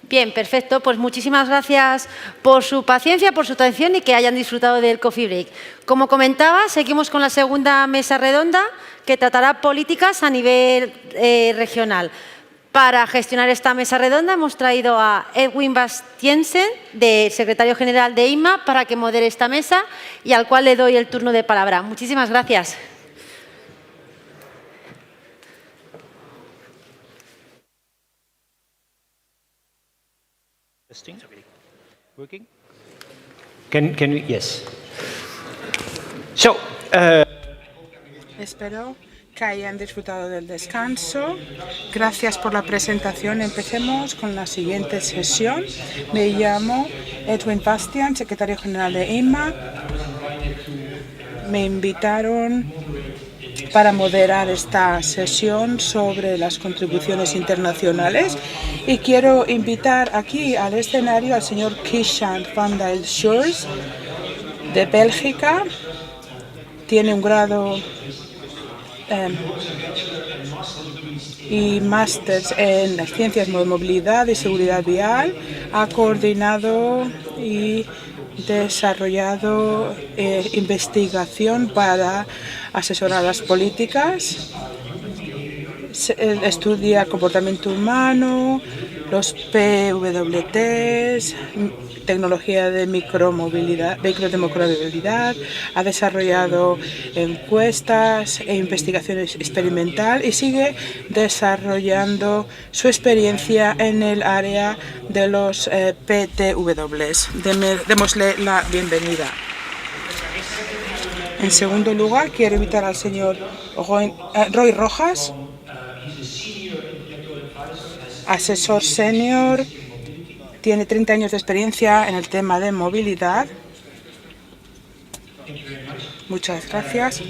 Bien, perfecto. Pues muchísimas gracias por su paciencia, por su atención y que hayan disfrutado del coffee break. Como comentaba, seguimos con la segunda mesa redonda que tratará políticas a nivel regional. Para gestionar esta mesa redonda hemos traído a Edwin Bastiensen, secretario general de INMA, para que modere esta mesa y al cual le doy el turno de palabra. Muchísimas gracias. Working? Can we? Yes. Espero que hayan disfrutado del descanso. Gracias por la presentación. Empecemos con la siguiente sesión. Me llamo Edwin Bastian, secretario general de INMA. Me invitaron para moderar esta sesión sobre las contribuciones internacionales y quiero invitar aquí al escenario al señor Kishan van der Schurs de Bélgica. Tiene un grado y máster en las ciencias de movilidad y seguridad vial. Ha coordinado y desarrollado investigación para asesorar las políticas. Estudia comportamiento humano, los PWTs, tecnología de micromovilidad, vehículos de micromovilidad, ha desarrollado encuestas e investigación experimental y sigue desarrollando su experiencia en el área de los PTWs. Démosle la bienvenida. En segundo lugar, quiero invitar al señor Roy Rojas, asesor senior, tiene 30 años de experiencia en el tema de movilidad. Muchas gracias.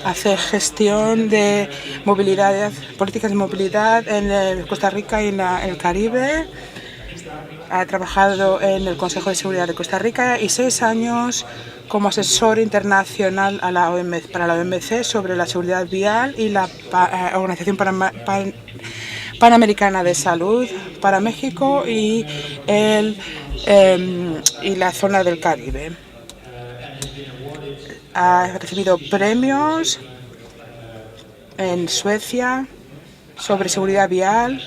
Hace gestión de movilidad, políticas de movilidad en Costa Rica y en el Caribe. Ha trabajado en el Consejo de Seguridad de Costa Rica y 6 años como asesor internacional para la OMC sobre la seguridad vial y la Organización Panamericana de Salud para México y la zona del Caribe. Ha recibido premios en Suecia sobre seguridad vial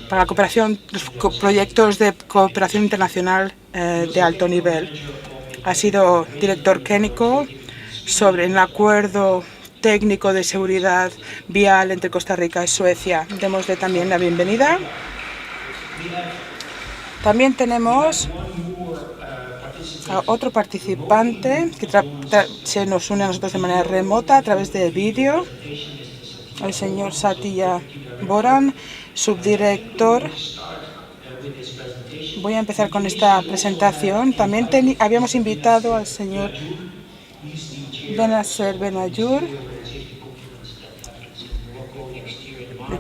para la cooperación, los proyectos de cooperación internacional de alto nivel. Ha sido director técnico sobre el acuerdo técnico de seguridad vial entre Costa Rica y Suecia. Démosle también la bienvenida. También tenemos a otro participante que se nos une a nosotros de manera remota a través de vídeo, el señor Satya Boran, subdirector. Voy a empezar con esta presentación. También habíamos invitado al señor Benasser Benayur,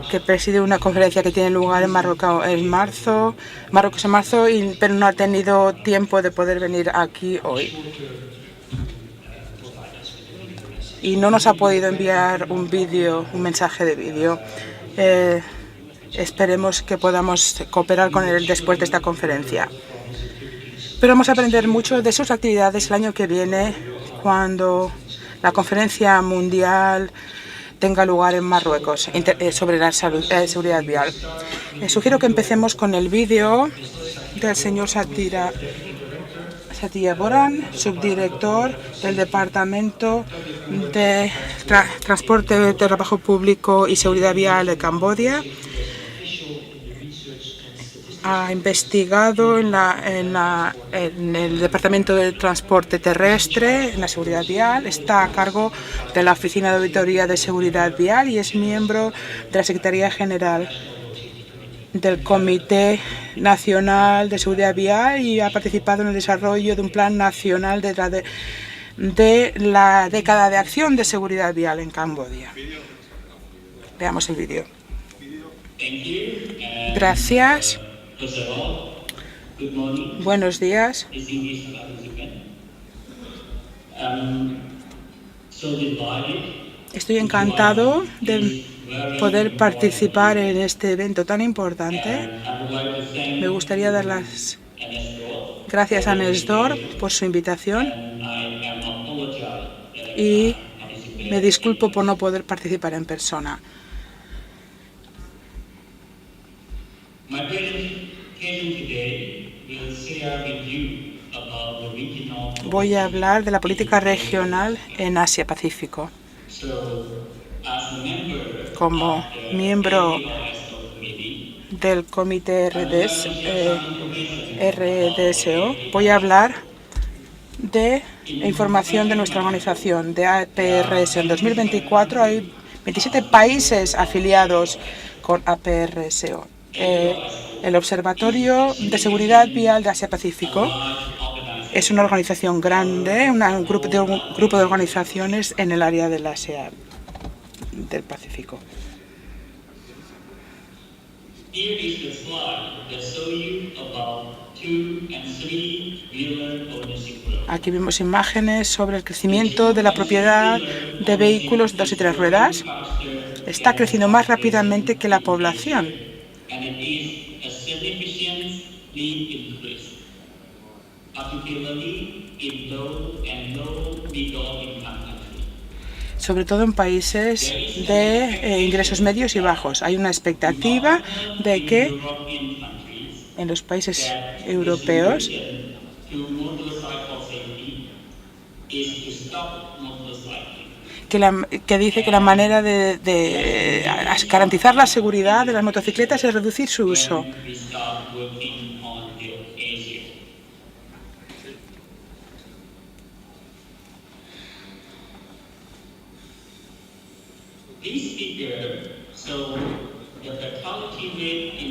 que preside una conferencia que tiene lugar en Marruecos en marzo, pero no ha tenido tiempo de poder venir aquí hoy. Y no nos ha podido enviar un mensaje de vídeo. Esperemos que podamos cooperar con él después de esta conferencia. Pero vamos a aprender mucho de sus actividades el año que viene, cuando la conferencia mundial tenga lugar en Marruecos sobre la seguridad vial. Sugiero que empecemos con el vídeo del señor Satya Boran, subdirector del Departamento de Transporte de Trabajo Público y Seguridad Vial de Camboya. Ha investigado en el Departamento de Transporte Terrestre, en la seguridad vial. Está a cargo de la Oficina de Auditoría de Seguridad Vial y es miembro de la Secretaría General del Comité Nacional de Seguridad Vial y ha participado en el desarrollo de un plan nacional de la década de acción de seguridad vial en Camboya. Veamos el vídeo. Gracias. Buenos días. Estoy encantado de poder participar en este evento tan importante. Me gustaría dar las gracias a Nestor por su invitación y me disculpo por no poder participar en persona. Voy a hablar de la política regional en Asia-Pacífico. Como miembro del comité RDSO, voy a hablar de información de nuestra organización de APRS. En 2024 hay 27 países afiliados con APRSO. El Observatorio de Seguridad Vial de Asia-Pacífico es una organización grande, un grupo de organizaciones en el área del Asia del Pacífico. Aquí vemos imágenes sobre el crecimiento de la propiedad de vehículos de 2 y 3 ruedas. Está creciendo más rápidamente que la población. Sobre todo en países de ingresos medios y bajos. Hay una expectativa de que en los países europeos que dice que la manera de garantizar la seguridad de las motocicletas es reducir su uso.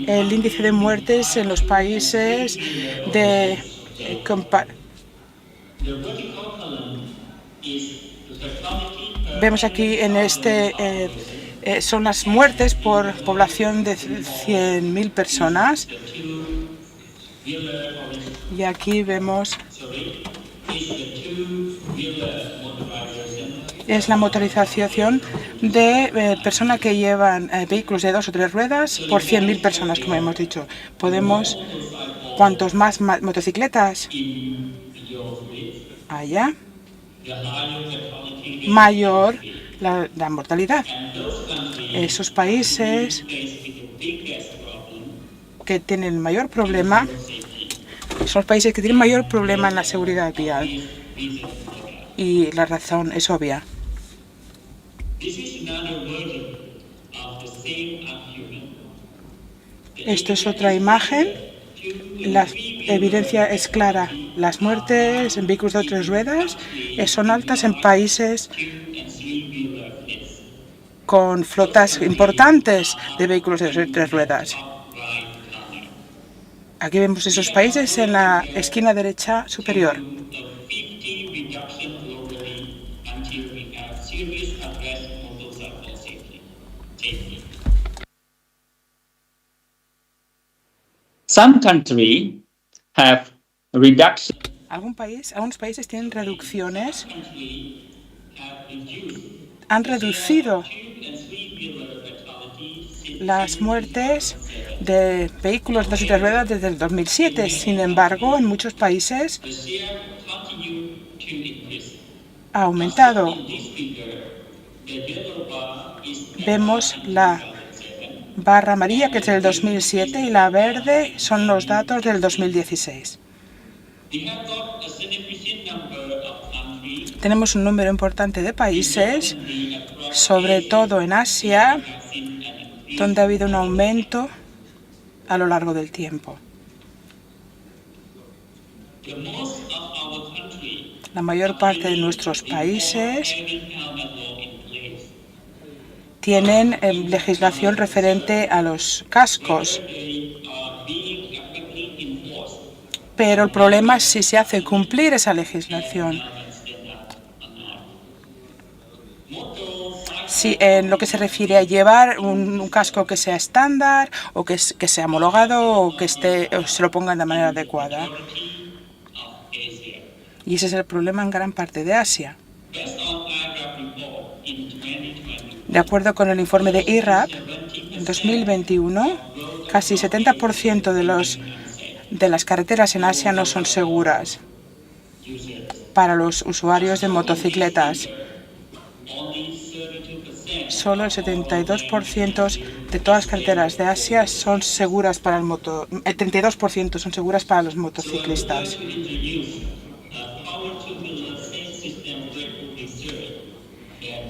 El índice de muertes en los países de vemos aquí en son las muertes por población de 100.000 personas. Y aquí vemos es la motorización de personas que llevan vehículos de 2 o 3 ruedas por 100.000 personas, como hemos dicho. Cuantos más motocicletas haya, mayor la mortalidad. Esos países que tienen el mayor problema son los países que tienen mayor problema en la seguridad vial. Y la razón es obvia. Esto es otra imagen. La evidencia es clara. Las muertes en vehículos de 3 ruedas son altas en países con flotas importantes de vehículos de 3 ruedas. Aquí vemos esos países en la esquina derecha superior. Some countries have reduction. Algunos países tienen reducciones. Han reducido las muertes de vehículos de 2 y 3 ruedas desde el 2007. Sin embargo, en muchos países ha aumentado. Vemos la barra amarilla, que es del 2007, y la verde son los datos del 2016. Tenemos un número importante de países, sobre todo en Asia, donde ha habido un aumento a lo largo del tiempo. La mayor parte de nuestros países tienen legislación referente a los cascos, pero el problema es si se hace cumplir esa legislación. Si en lo que se refiere a llevar un casco que sea estándar o que sea homologado o que se lo pongan de manera adecuada. Y ese es el problema en gran parte de Asia. De acuerdo con el informe de IRAP, en 2021, casi 70% de las carreteras en Asia no son seguras para los usuarios de motocicletas. Solo el 72% de todas las carreteras de Asia son seguras para el 32% son seguras para los motociclistas.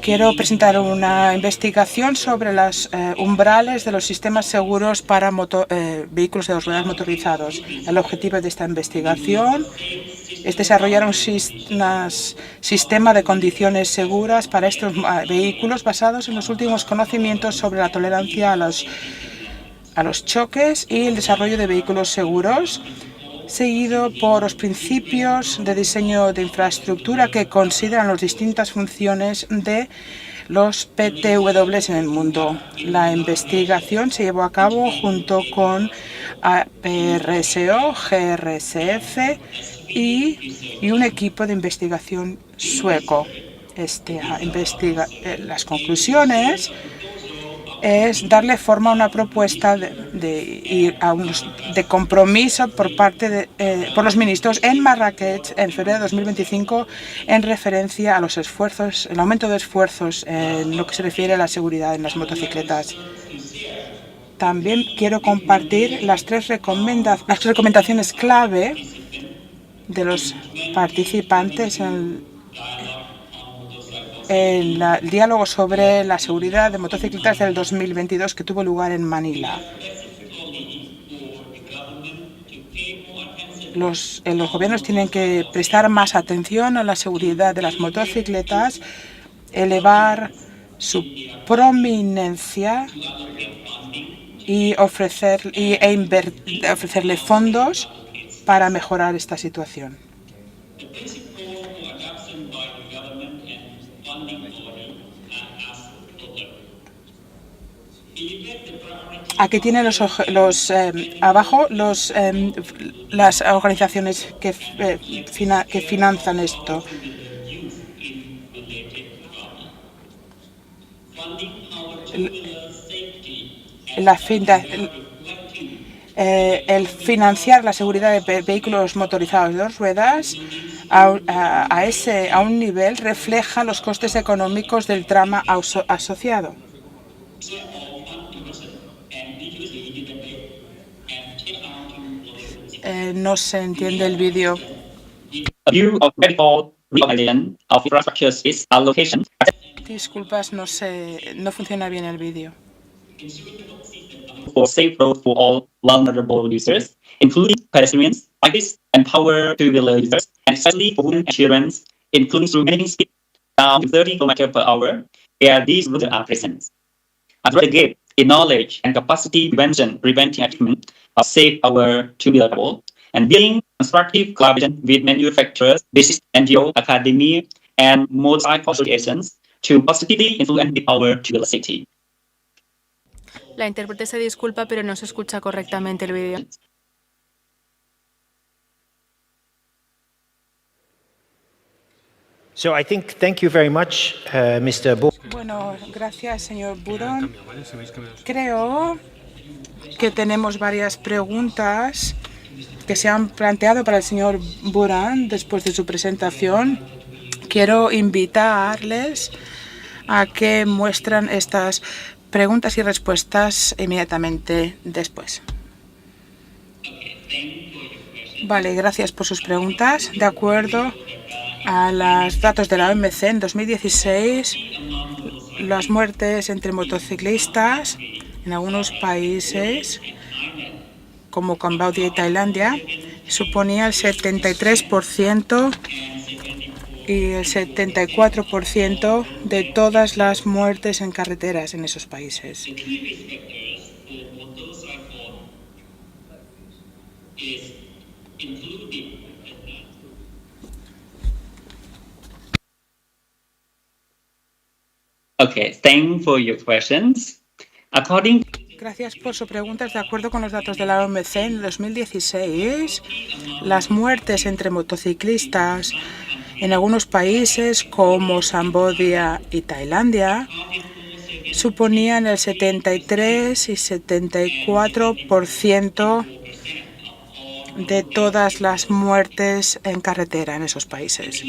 Quiero presentar una investigación sobre los umbrales de los sistemas seguros para vehículos de dos ruedas motorizados. El objetivo de esta investigación es desarrollar un sistema de condiciones seguras para estos vehículos basados en los últimos conocimientos sobre la tolerancia a los choques y el desarrollo de vehículos seguros, seguido por los principios de diseño de infraestructura que consideran las distintas funciones de los PTWs en el mundo. La investigación se llevó a cabo junto con APRSO, GRSF y un equipo de investigación sueco. Las conclusiones es darle forma a una propuesta de compromiso por los ministros en Marrakech en febrero de 2025 en referencia a los esfuerzos, el aumento de esfuerzos en lo que se refiere a la seguridad en las motocicletas. También quiero compartir las recomendaciones clave de los participantes en el diálogo sobre la seguridad de motocicletas del 2022 que tuvo lugar en Manila. Los gobiernos tienen que prestar más atención a la seguridad de las motocicletas, elevar su prominencia y ofrecerle fondos para mejorar esta situación. Aquí tienen abajo las organizaciones que financian esto. El financiar la seguridad de vehículos motorizados de dos ruedas a un nivel refleja los costes económicos del trama asociado. No se entiende el vídeo. Disculpas, no funciona bien el vídeo. For safe roads for all vulnerable users, including pedestrians, cyclists, and power two-wheeler users, and especially for women and children, including through maintaining speed down to 30 km/h, where these roads are present. Address the gap in knowledge and capacity preventing achievement of safe power two-wheeler travel, and building constructive collaboration with manufacturers, business, NGO, academia, and motorcycle associations to positively influence the power two-wheeler safety. La intérprete se disculpa, pero no se escucha correctamente el vídeo. So I think, thank you very much, Mr. Bueno, gracias, señor Buron. Creo que tenemos varias preguntas que se han planteado para el señor Buron después de su presentación. Quiero invitarles a que muestren estas preguntas y respuestas inmediatamente después. Vale, gracias por sus preguntas. De acuerdo a los datos de la OMC, en 2016, las muertes entre motociclistas en algunos países, como Camboya y Tailandia, suponía el 73% y el 74% de todas las muertes en carreteras en esos países. Okay, thanks for your questions. Gracias por sus preguntas. De acuerdo con los datos de la OMC, en 2016, las muertes entre motociclistas En algunos países como Camboya y Tailandia suponían el 73 y 74% de todas las muertes en carretera en esos países.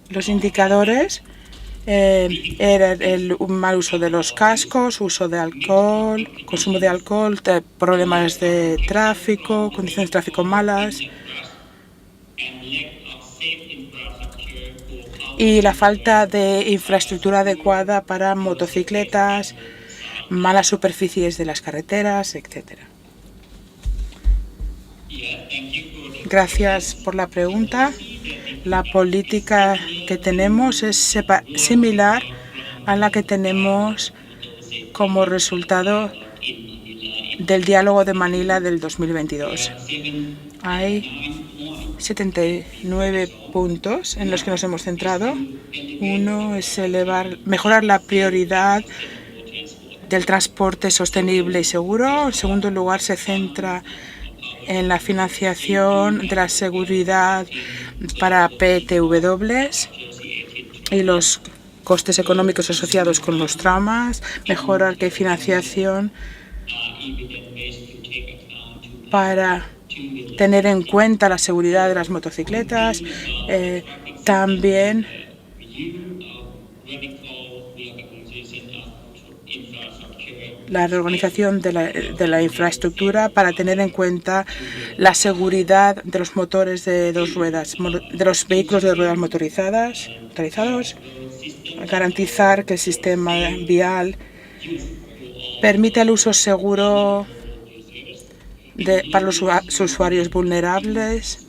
Los indicadores eran el mal uso de los cascos, uso de alcohol, consumo de alcohol, problemas de tráfico, condiciones de tráfico malas y la falta de infraestructura adecuada para motocicletas, malas superficies de las carreteras, etc. Gracias por la pregunta. La política que tenemos es similar a la que tenemos como resultado del diálogo de Manila del 2022. Hay 79 puntos en los que nos hemos centrado. Uno es mejorar la prioridad del transporte sostenible y seguro. En segundo lugar, se centra en la financiación de la seguridad para PTWs y los costes económicos asociados con los traumas, mejorar que hay financiación para tener en cuenta la seguridad de las motocicletas, también la reorganización de la infraestructura para tener en cuenta la seguridad de los motores de dos ruedas, de los vehículos de ruedas motorizados, garantizar que el sistema vial permite el uso seguro para los usuarios vulnerables,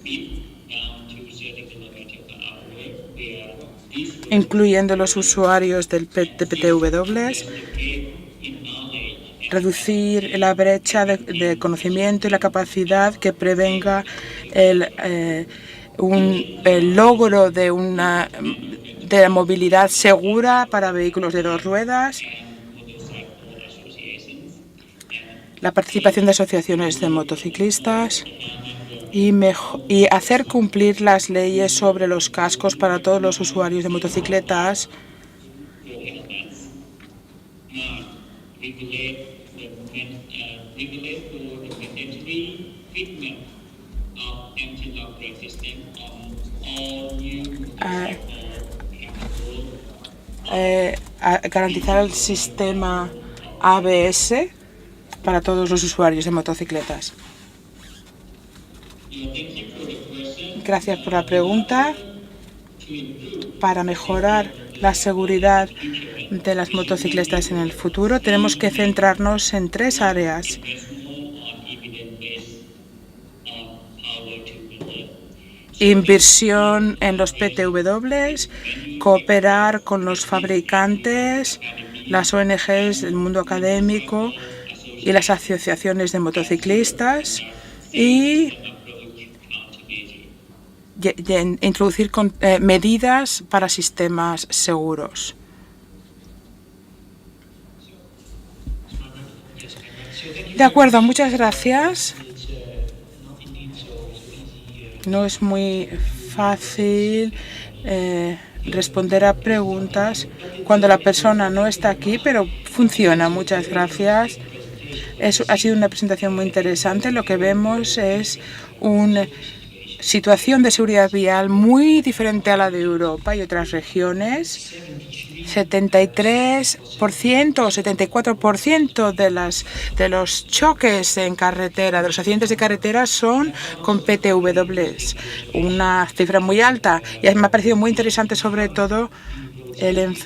incluyendo los usuarios de PTWs, reducir la brecha de conocimiento y la capacidad que prevenga el logro de la movilidad segura para vehículos de dos ruedas, la participación de asociaciones de motociclistas y hacer cumplir las leyes sobre los cascos para todos los usuarios de motocicletas, garantizar el sistema ABS para todos los usuarios de motocicletas. Gracias por la pregunta. Para mejorar la seguridad de las motocicletas en el futuro, tenemos que centrarnos en tres áreas. Inversión en los PTWs, cooperar con los fabricantes, las ONGs, el mundo académico y las asociaciones de motociclistas y introducir medidas para sistemas seguros. De acuerdo, muchas gracias. No es muy fácil responder a preguntas cuando la persona no está aquí, pero funciona. Muchas gracias. Ha sido una presentación muy interesante. Lo que vemos es una situación de seguridad vial muy diferente a la de Europa y otras regiones. 73% o 74% de los choques en carretera, de los accidentes de carretera son con PTWs, una cifra muy alta. Y me ha parecido muy interesante sobre todo el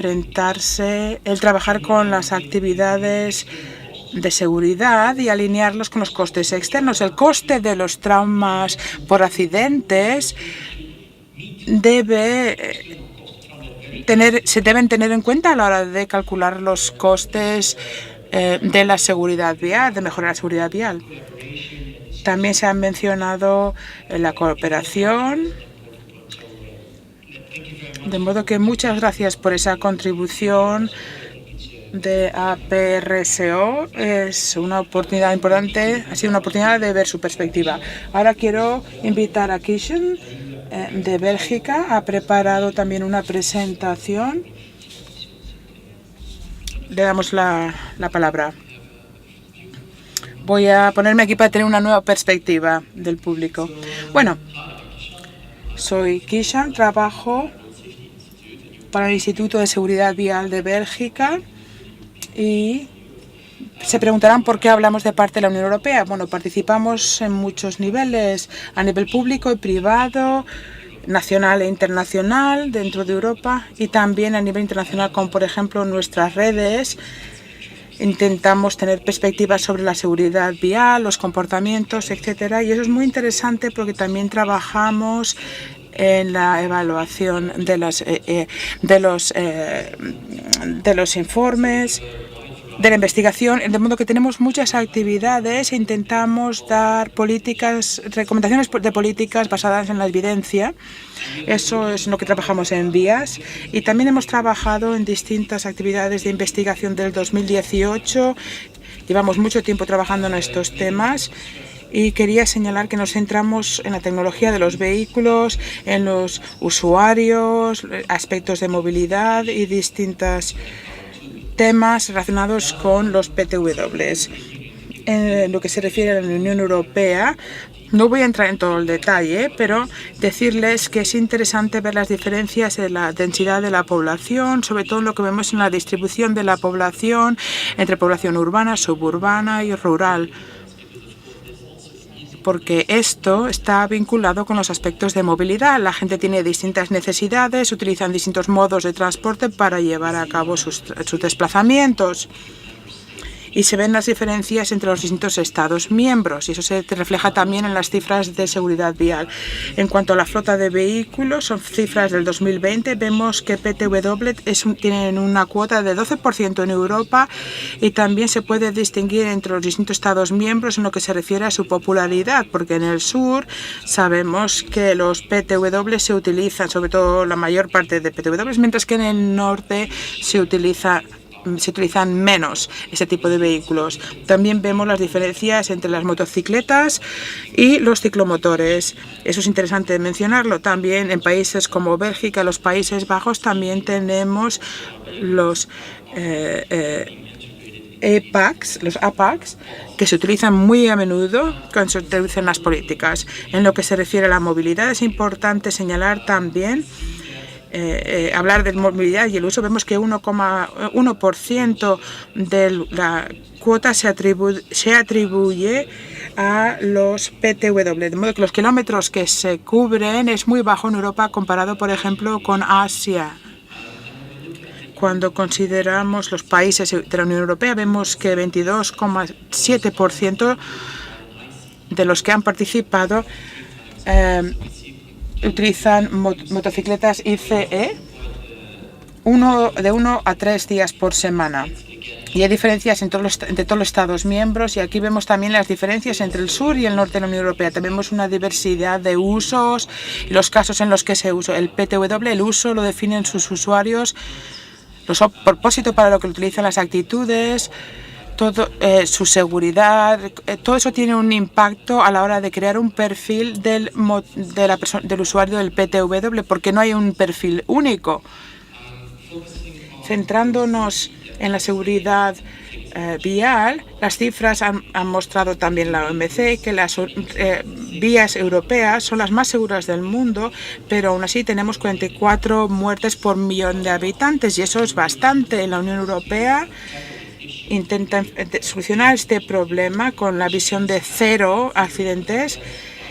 trabajar con las actividades de seguridad y alinearlos con los costes externos. El coste de los traumas por accidentes se deben tener en cuenta a la hora de calcular los costes de la seguridad vial, de mejorar la seguridad vial. También se ha mencionado la cooperación, de modo que muchas gracias por esa contribución de APRSO es una oportunidad importante, ha sido una oportunidad de ver su perspectiva. Ahora quiero invitar a Kishen de Bélgica. Ha preparado también una presentación. Le damos la palabra. Voy a ponerme aquí para tener una nueva perspectiva del público. Bueno, soy Kishan, trabajo para el Instituto de Seguridad Vial de Bélgica y se preguntarán por qué hablamos de parte de la Unión Europea. Bueno, participamos en muchos niveles, a nivel público y privado, nacional e internacional dentro de Europa y también a nivel internacional, como por ejemplo nuestras redes. Intentamos tener perspectivas sobre la seguridad vial, los comportamientos, etcétera. Y eso es muy interesante porque también trabajamos en la evaluación de los informes, de la investigación, de modo que tenemos muchas actividades e intentamos dar recomendaciones de políticas basadas en la evidencia. Eso es en lo que trabajamos en vías y también hemos trabajado en distintas actividades de investigación del 2018. Llevamos mucho tiempo trabajando en estos temas y quería señalar que nos centramos en la tecnología de los vehículos, en los usuarios, aspectos de movilidad y distintos temas relacionados con los PTW. En lo que se refiere a la Unión Europea, no voy a entrar en todo el detalle, pero decirles que es interesante ver las diferencias en la densidad de la población, sobre todo lo que vemos en la distribución de la población entre población urbana, suburbana y rural, porque esto está vinculado con los aspectos de movilidad. La gente tiene distintas necesidades, utilizan distintos modos de transporte para llevar a cabo sus desplazamientos. Y se ven las diferencias entre los distintos Estados miembros y eso se refleja también en las cifras de seguridad vial. En cuanto a la flota de vehículos, son cifras del 2020, vemos que PTW tienen una cuota de 12% en Europa y también se puede distinguir entre los distintos Estados miembros en lo que se refiere a su popularidad, porque en el sur sabemos que los PTW se utilizan, sobre todo la mayor parte de PTW, mientras que en el norte se utilizan menos ese tipo de vehículos. También vemos las diferencias entre las motocicletas y los ciclomotores. Eso es interesante mencionarlo. También en países como Bélgica, los Países Bajos, también tenemos los APACs, que se utilizan muy a menudo cuando se utilizan las políticas. En lo que se refiere a la movilidad, es importante señalar también hablar de movilidad y el uso. Vemos que 1,1% de la cuota se atribuye a los PTW, de modo que los kilómetros que se cubren es muy bajo en Europa comparado, por ejemplo, con Asia. Cuando consideramos los países de la Unión Europea, vemos que 22,7% de los que han participado utilizan motocicletas ICE de 1 a 3 días por semana. Y hay diferencias entre todos los Estados miembros y aquí vemos también las diferencias entre el sur y el norte de la Unión Europea. También vemos una diversidad de usos y los casos en los que se usa. El PTW, el uso lo definen sus usuarios, los propósitos para lo que utilizan, las actitudes, todo, su seguridad, todo eso tiene un impacto a la hora de crear un perfil del usuario del PTW, porque no hay un perfil único. Centrándonos en la seguridad vial, las cifras han mostrado también la OMC que las vías europeas son las más seguras del mundo, pero aún así tenemos 44 muertes por millón de habitantes y eso es bastante. En la Unión Europea intentan solucionar este problema con la visión de 0 accidentes,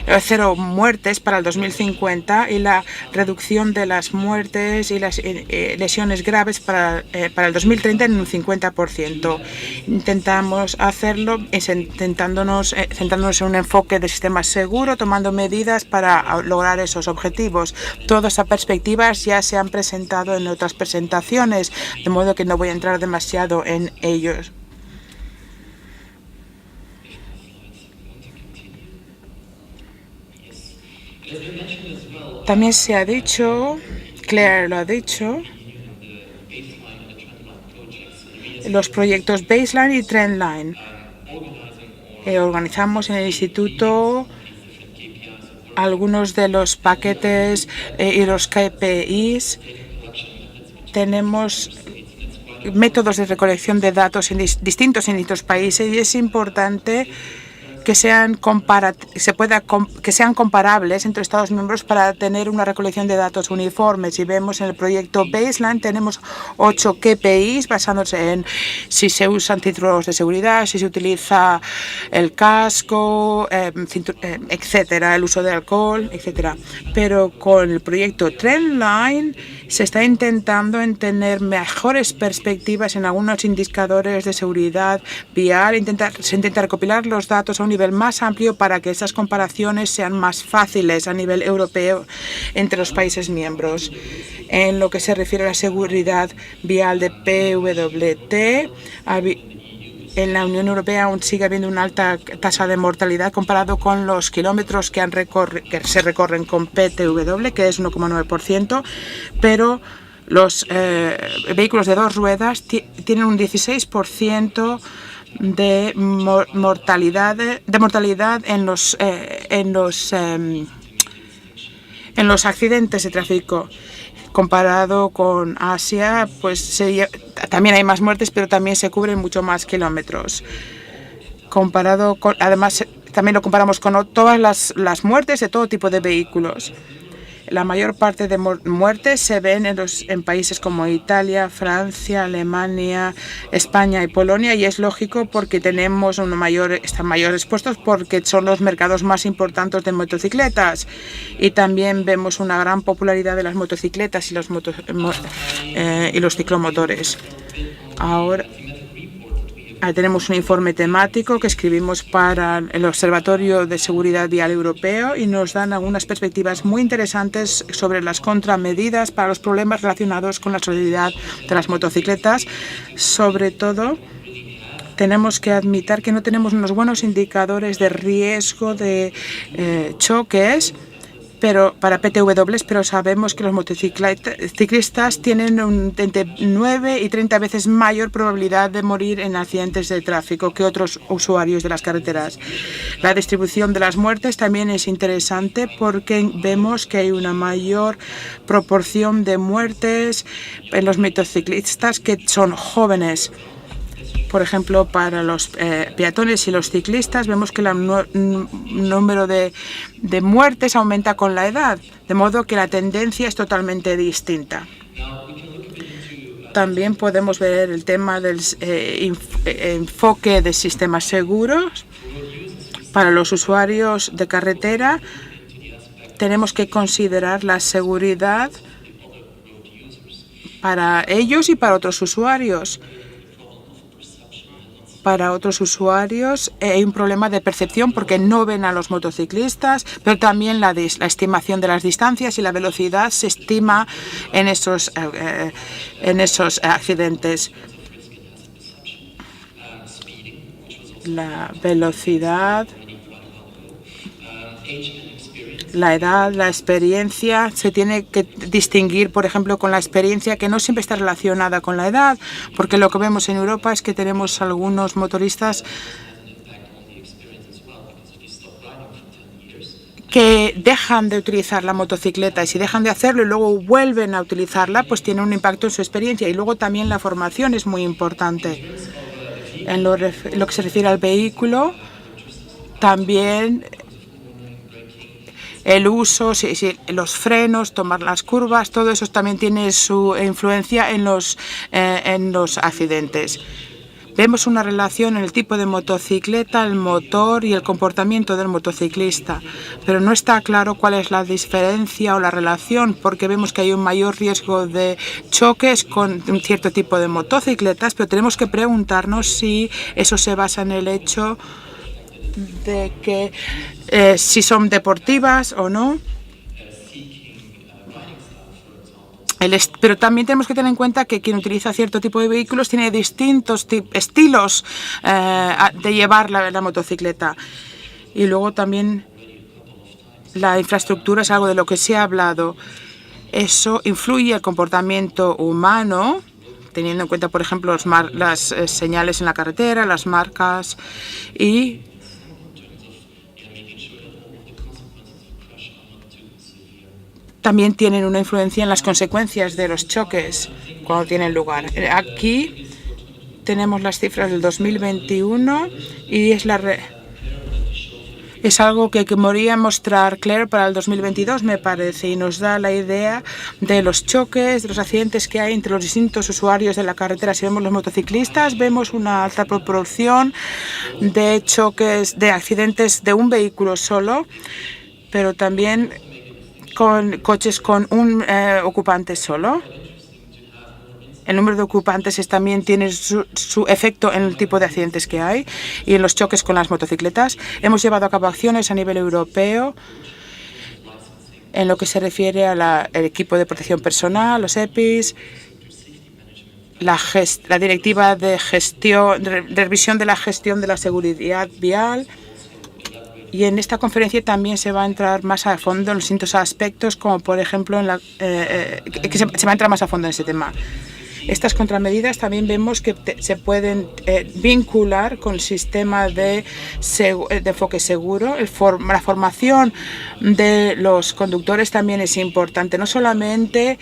0 muertes para el 2050 y la reducción de las muertes y las lesiones graves para el 2030 en un 50%. Intentamos hacerlo centrándonos en un enfoque de sistema seguro, tomando medidas para lograr esos objetivos. Todas esas perspectivas ya se han presentado en otras presentaciones, de modo que no voy a entrar demasiado en ellos. También se ha dicho, Claire lo ha dicho, los proyectos Baseline y Trendline. Organizamos en el instituto algunos de los paquetes y los KPIs. Tenemos métodos de recolección de datos distintos en distintos países y es importante que sean comparables entre Estados miembros para tener una recolección de datos uniformes. Y vemos en el proyecto Baseline tenemos 8 KPIs basándose en si se usan cinturones de seguridad, si se utiliza el casco, etcétera, el uso de alcohol, etcétera. Pero con el proyecto Trendline se está intentando tener mejores perspectivas en algunos indicadores de seguridad vial. Se intenta recopilar los datos a un nivel más amplio para que esas comparaciones sean más fáciles a nivel europeo entre los países miembros. En lo que se refiere a la seguridad vial de PWT, en la Unión Europea aún sigue habiendo una alta tasa de mortalidad comparado con los kilómetros que se recorren con PTW, que es 1,9%, pero los vehículos de 2 ruedas tienen un 16% de mortalidad en los accidentes de tráfico. Comparado con Asia, pues también hay más muertes, pero también se cubren mucho más kilómetros. Además, también lo comparamos con todas las muertes de todo tipo de vehículos. La mayor parte de muertes se ven en países como Italia, Francia, Alemania, España y Polonia, y es lógico porque están mayor expuestos porque son los mercados más importantes de motocicletas. Y también vemos una gran popularidad de las motocicletas y los ciclomotores. Ahora tenemos un informe temático que escribimos para el Observatorio de Seguridad Vial Europeo y nos dan algunas perspectivas muy interesantes sobre las contramedidas para los problemas relacionados con la seguridad de las motocicletas. Sobre todo, tenemos que admitir que no tenemos unos buenos indicadores de riesgo de choques para PTW, pero sabemos que los motociclistas tienen entre 9 y 30 veces mayor probabilidad de morir en accidentes de tráfico que otros usuarios de las carreteras. La distribución de las muertes también es interesante porque vemos que hay una mayor proporción de muertes en los motociclistas que son jóvenes. Por ejemplo, para los peatones y los ciclistas vemos que el número de muertes aumenta con la edad, de modo que la tendencia es totalmente distinta. También podemos ver el tema del enfoque de sistemas seguros. Para los usuarios de carretera tenemos que considerar la seguridad para ellos y para otros usuarios. Para otros usuarios hay un problema de percepción porque no ven a los motociclistas, pero también la estimación de las distancias y la velocidad se estima en esos accidentes. La velocidad, la edad, la experiencia, se tiene que distinguir, por ejemplo, con la experiencia que no siempre está relacionada con la edad, porque lo que vemos en Europa es que tenemos algunos motoristas que dejan de utilizar la motocicleta y si dejan de hacerlo y luego vuelven a utilizarla, pues tiene un impacto en su experiencia. Y luego también la formación es muy importante. En lo que se refiere al vehículo, también el uso, los frenos, tomar las curvas, todo eso también tiene su influencia en los accidentes. Vemos una relación en el tipo de motocicleta, el motor y el comportamiento del motociclista, pero no está claro cuál es la diferencia o la relación, porque vemos que hay un mayor riesgo de choques con un cierto tipo de motocicletas, pero tenemos que preguntarnos si eso se basa en el hecho de que si son deportivas o no. Pero también tenemos que tener en cuenta que quien utiliza cierto tipo de vehículos tiene distintos estilos de llevar la motocicleta. Y luego también la infraestructura es algo de lo que se ha hablado. Eso influye el comportamiento humano teniendo en cuenta, por ejemplo, las señales en la carretera, las marcas y también tienen una influencia en las consecuencias de los choques cuando tienen lugar. Aquí tenemos las cifras del 2021 y es algo que quería mostrar Claire para el 2022, me parece, y nos da la idea de los choques, de los accidentes que hay entre los distintos usuarios de la carretera. Si vemos los motociclistas, vemos una alta proporción de choques, de accidentes de un vehículo solo, pero también con coches con un ocupante solo. El número de ocupantes también tiene su efecto en el tipo de accidentes que hay y en los choques con las motocicletas. Hemos llevado a cabo acciones a nivel europeo en lo que se refiere al equipo de protección personal, los EPIs, la directiva de revisión de la gestión de la seguridad vial. Y en esta conferencia también se va a entrar más a fondo en los distintos aspectos, como por ejemplo se va a entrar más a fondo en ese tema. Estas contramedidas también vemos que se pueden vincular con el sistema de enfoque seguro. La formación de los conductores también es importante. No solamente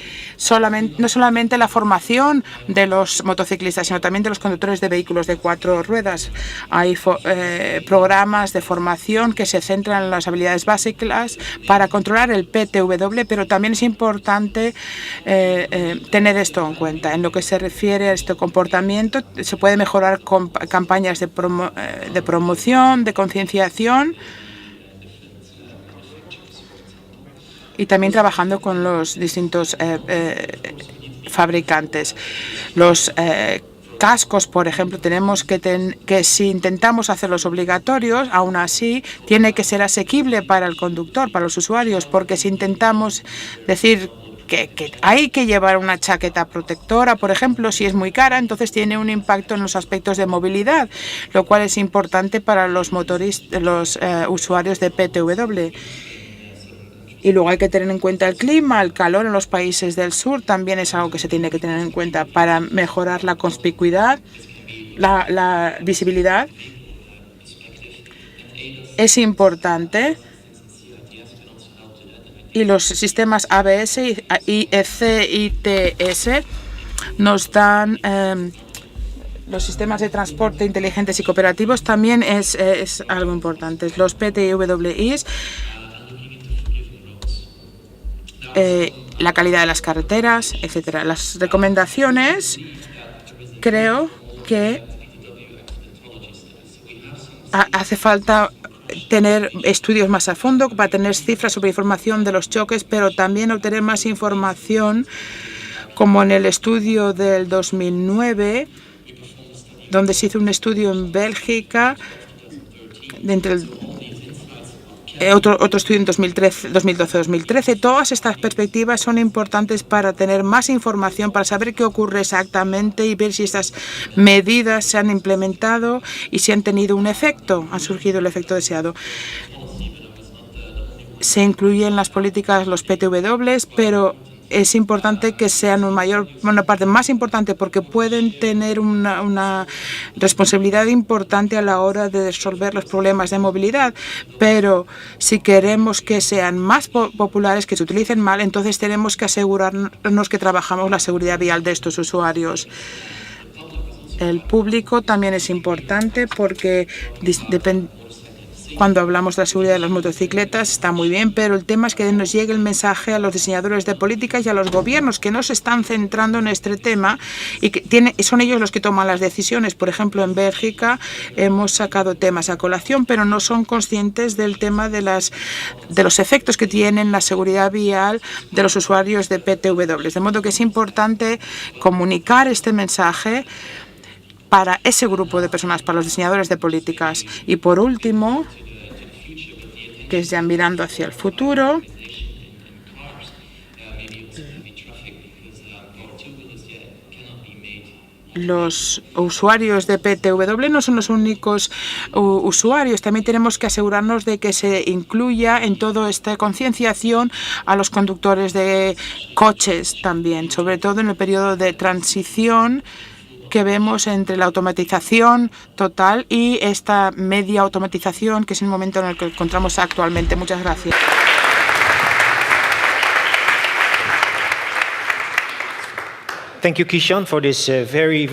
la formación de los motociclistas, sino también de los conductores de vehículos de 4 ruedas. Hay programas de formación que se centran en las habilidades básicas para controlar el PTW, pero también es importante tener esto en cuenta. En lo que se refiere a este comportamiento, se puede mejorar con campañas de promoción, de concienciación y también trabajando con los distintos fabricantes. Los cascos, por ejemplo, tenemos que si intentamos hacerlos obligatorios, aún así tiene que ser asequible para el conductor, para los usuarios, porque si intentamos decir que hay que llevar una chaqueta protectora, por ejemplo, si es muy cara, entonces tiene un impacto en los aspectos de movilidad, lo cual es importante para los usuarios de PTW. Y luego hay que tener en cuenta el clima, el calor en los países del sur, también es algo que se tiene que tener en cuenta para mejorar la conspicuidad, la visibilidad. Es importante. Y los sistemas ABS, IEC y ITS nos dan los sistemas de transporte inteligentes y cooperativos también es algo importante. Los PTWIs, la calidad de las carreteras, etcétera. Las recomendaciones, creo que hace falta tener estudios más a fondo para tener cifras sobre información de los choques, pero también obtener más información, como en el estudio del 2009, donde se hizo un estudio en Bélgica, otro estudio en 2012-2013. Todas estas perspectivas son importantes para tener más información, para saber qué ocurre exactamente y ver si estas medidas se han implementado y si han tenido un efecto, han surgido el efecto deseado. Se incluyen las políticas los PTW, pero es importante que sean una parte más importante porque pueden tener una responsabilidad importante a la hora de resolver los problemas de movilidad. Pero si queremos que sean más populares, que se utilicen mal, entonces tenemos que asegurarnos que trabajamos la seguridad vial de estos usuarios. El público también es importante porque cuando hablamos de la seguridad de las motocicletas está muy bien, pero el tema es que nos llegue el mensaje a los diseñadores de políticas y a los gobiernos que no se están centrando en este tema y que son ellos los que toman las decisiones. Por ejemplo, en Bélgica hemos sacado temas a colación, pero no son conscientes del tema de los efectos que tienen la seguridad vial de los usuarios de PTW. De modo que es importante comunicar este mensaje para ese grupo de personas, para los diseñadores de políticas. Y por último, que es ya mirando hacia el futuro, los usuarios de PTW no son los únicos usuarios. También tenemos que asegurarnos de que se incluya en toda esta concienciación a los conductores de coches también, sobre todo en el periodo de transición que vemos entre la automatización total y esta media automatización, que es el momento en el que encontramos actualmente. Muchas gracias. Thank you, Kishan, for this very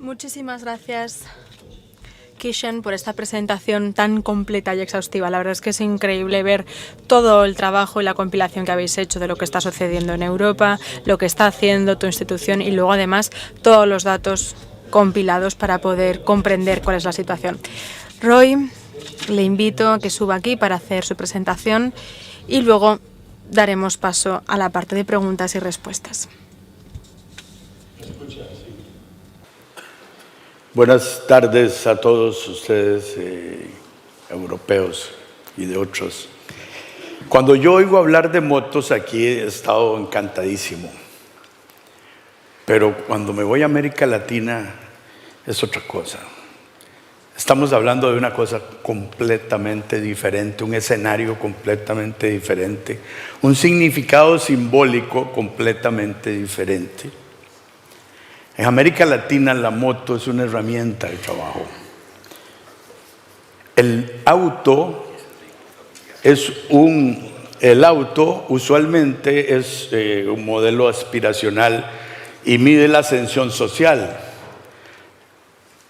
Muchísimas gracias, Kishan, por esta presentación tan completa y exhaustiva. La verdad es que es increíble ver todo el trabajo y la compilación que habéis hecho de lo que está sucediendo en Europa, lo que está haciendo tu institución y luego además todos los datos compilados para poder comprender cuál es la situación. Roy, le invito a que suba aquí para hacer su presentación y luego daremos paso a la parte de preguntas y respuestas. Buenas tardes a todos ustedes, europeos y de otros. Cuando yo oigo hablar de motos aquí he estado encantadísimo, pero cuando me voy a América Latina es otra cosa. Estamos hablando de una cosa completamente diferente, un escenario completamente diferente, un significado simbólico completamente diferente. En América Latina la moto es una herramienta de trabajo. El auto usualmente es un modelo aspiracional y mide la ascensión social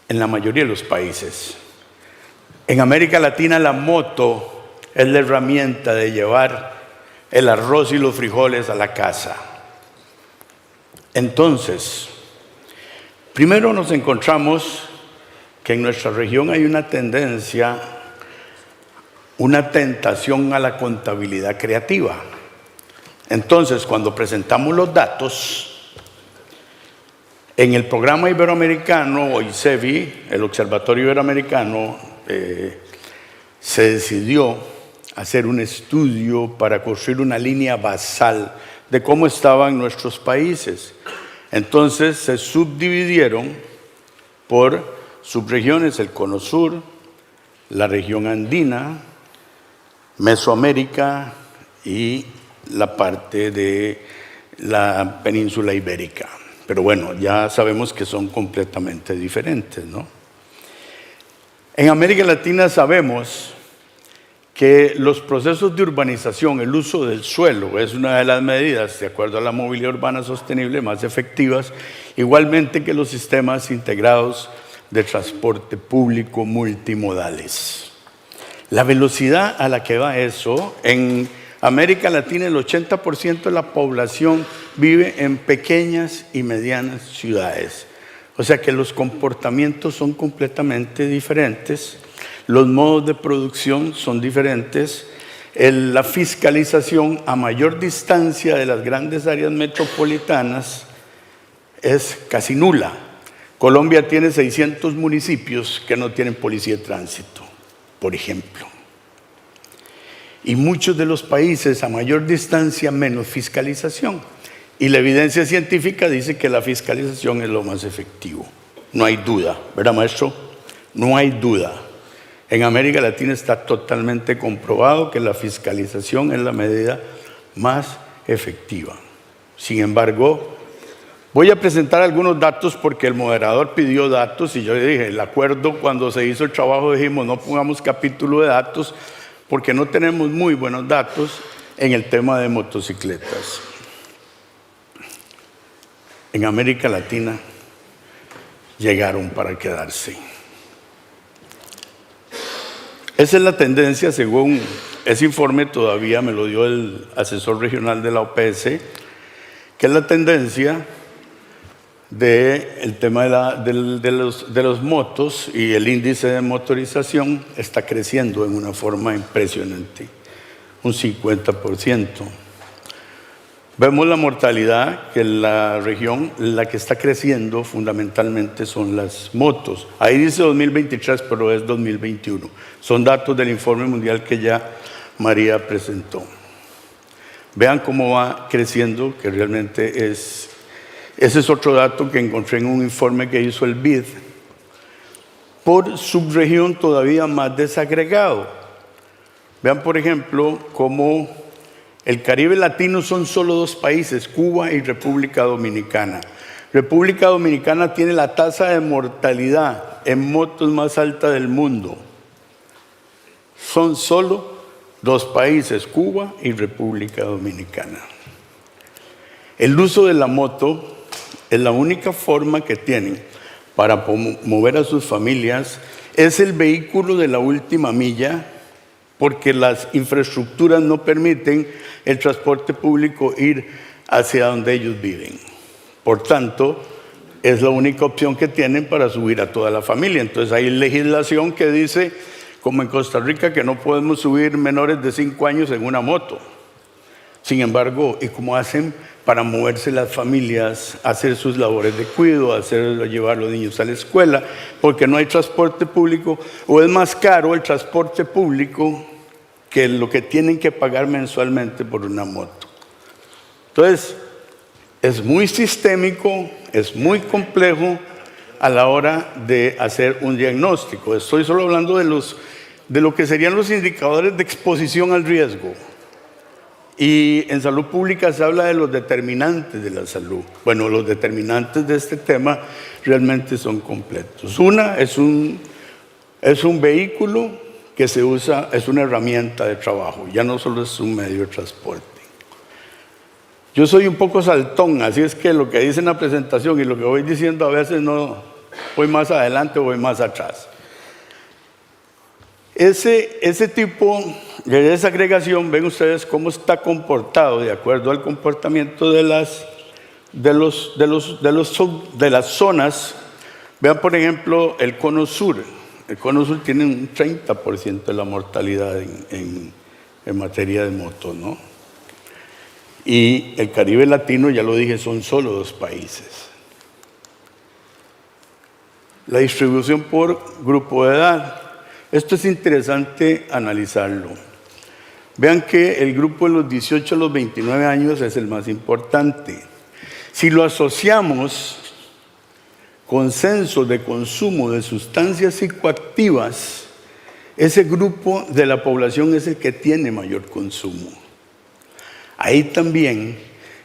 en la mayoría de los países. En América Latina la moto es la herramienta de llevar el arroz y los frijoles a la casa. Entonces, primero nos encontramos que en nuestra región hay una tendencia, una tentación a la contabilidad creativa. Entonces, cuando presentamos los datos, en el programa iberoamericano, o ICEBI, el Observatorio Iberoamericano, se decidió hacer un estudio para construir una línea basal de cómo estaban nuestros países. Entonces se subdividieron por subregiones, el Cono Sur, la región andina, Mesoamérica y la parte de la península ibérica. Pero bueno, ya sabemos que son completamente diferentes, ¿no? En América Latina sabemos que los procesos de urbanización, el uso del suelo, es una de las medidas, de acuerdo a la movilidad urbana sostenible, más efectivas, igualmente que los sistemas integrados de transporte público multimodales. La velocidad a la que va eso, en América Latina el 80% de la población vive en pequeñas y medianas ciudades. O sea que los comportamientos son completamente diferentes, los modos de producción son diferentes, la fiscalización a mayor distancia de las grandes áreas metropolitanas es casi nula. Colombia tiene 600 municipios que no tienen policía de tránsito, por ejemplo. Y muchos de los países a mayor distancia menos fiscalización. Y la evidencia científica dice que la fiscalización es lo más efectivo. No hay duda, ¿verdad, maestro? No hay duda. En América Latina está totalmente comprobado que la fiscalización es la medida más efectiva. Sin embargo, voy a presentar algunos datos porque el moderador pidió datos y yo le dije, el acuerdo cuando se hizo el trabajo dijimos no pongamos capítulo de datos porque no tenemos muy buenos datos en el tema de motocicletas. En América Latina llegaron para quedarse. Esa es la tendencia según ese informe, todavía me lo dio el asesor regional de la OPS, que es la tendencia del tema de los motos y el índice de motorización está creciendo en una forma impresionante, un 50%. Vemos la mortalidad, que la región, la que está creciendo fundamentalmente son las motos. Ahí dice 2023, pero es 2021. Son datos del informe mundial que ya María presentó. Vean cómo va creciendo, que realmente es Ese es otro dato que encontré en un informe que hizo el BID. Por subregión todavía más desagregado. Vean, por ejemplo, cómo el Caribe latino son solo 2 países, Cuba y República Dominicana. República Dominicana tiene la tasa de mortalidad en motos más alta del mundo. Son solo 2 países, Cuba y República Dominicana. El uso de la moto es la única forma que tienen para mover a sus familias. Es el vehículo de la última milla porque las infraestructuras no permiten el transporte público ir hacia donde ellos viven. Por tanto, es la única opción que tienen para subir a toda la familia. Entonces hay legislación que dice, como en Costa Rica, que no podemos subir menores de 5 años en una moto. Sin embargo, ¿y cómo hacen para moverse las familias, hacer sus labores de cuidado, llevar a los niños a la escuela? Porque no hay transporte público, o es más caro el transporte público que lo que tienen que pagar mensualmente por una moto. Entonces, es muy sistémico, es muy complejo a la hora de hacer un diagnóstico. Estoy solo hablando de lo que serían los indicadores de exposición al riesgo. Y en salud pública se habla de los determinantes de la salud. Bueno, los determinantes de este tema realmente son completos. Una es un vehículo que se usa, es una herramienta de trabajo, ya no solo es un medio de transporte. Yo soy un poco saltón, así es que lo que dice en la presentación y lo que voy diciendo a veces no voy más adelante o voy más atrás. Ese tipo de desagregación, ven ustedes cómo está comportado de acuerdo al comportamiento de las zonas. Vean, por ejemplo, el cono sur. El cono sur tiene un 30% de la mortalidad en materia de motos, ¿no? Y el Caribe latino, ya lo dije, son solo 2 países. La distribución por grupo de edad. Esto es interesante analizarlo. Vean que el grupo de los 18 a los 29 años es el más importante. Si lo asociamos con censos de consumo de sustancias psicoactivas, ese grupo de la población es el que tiene mayor consumo. Ahí también,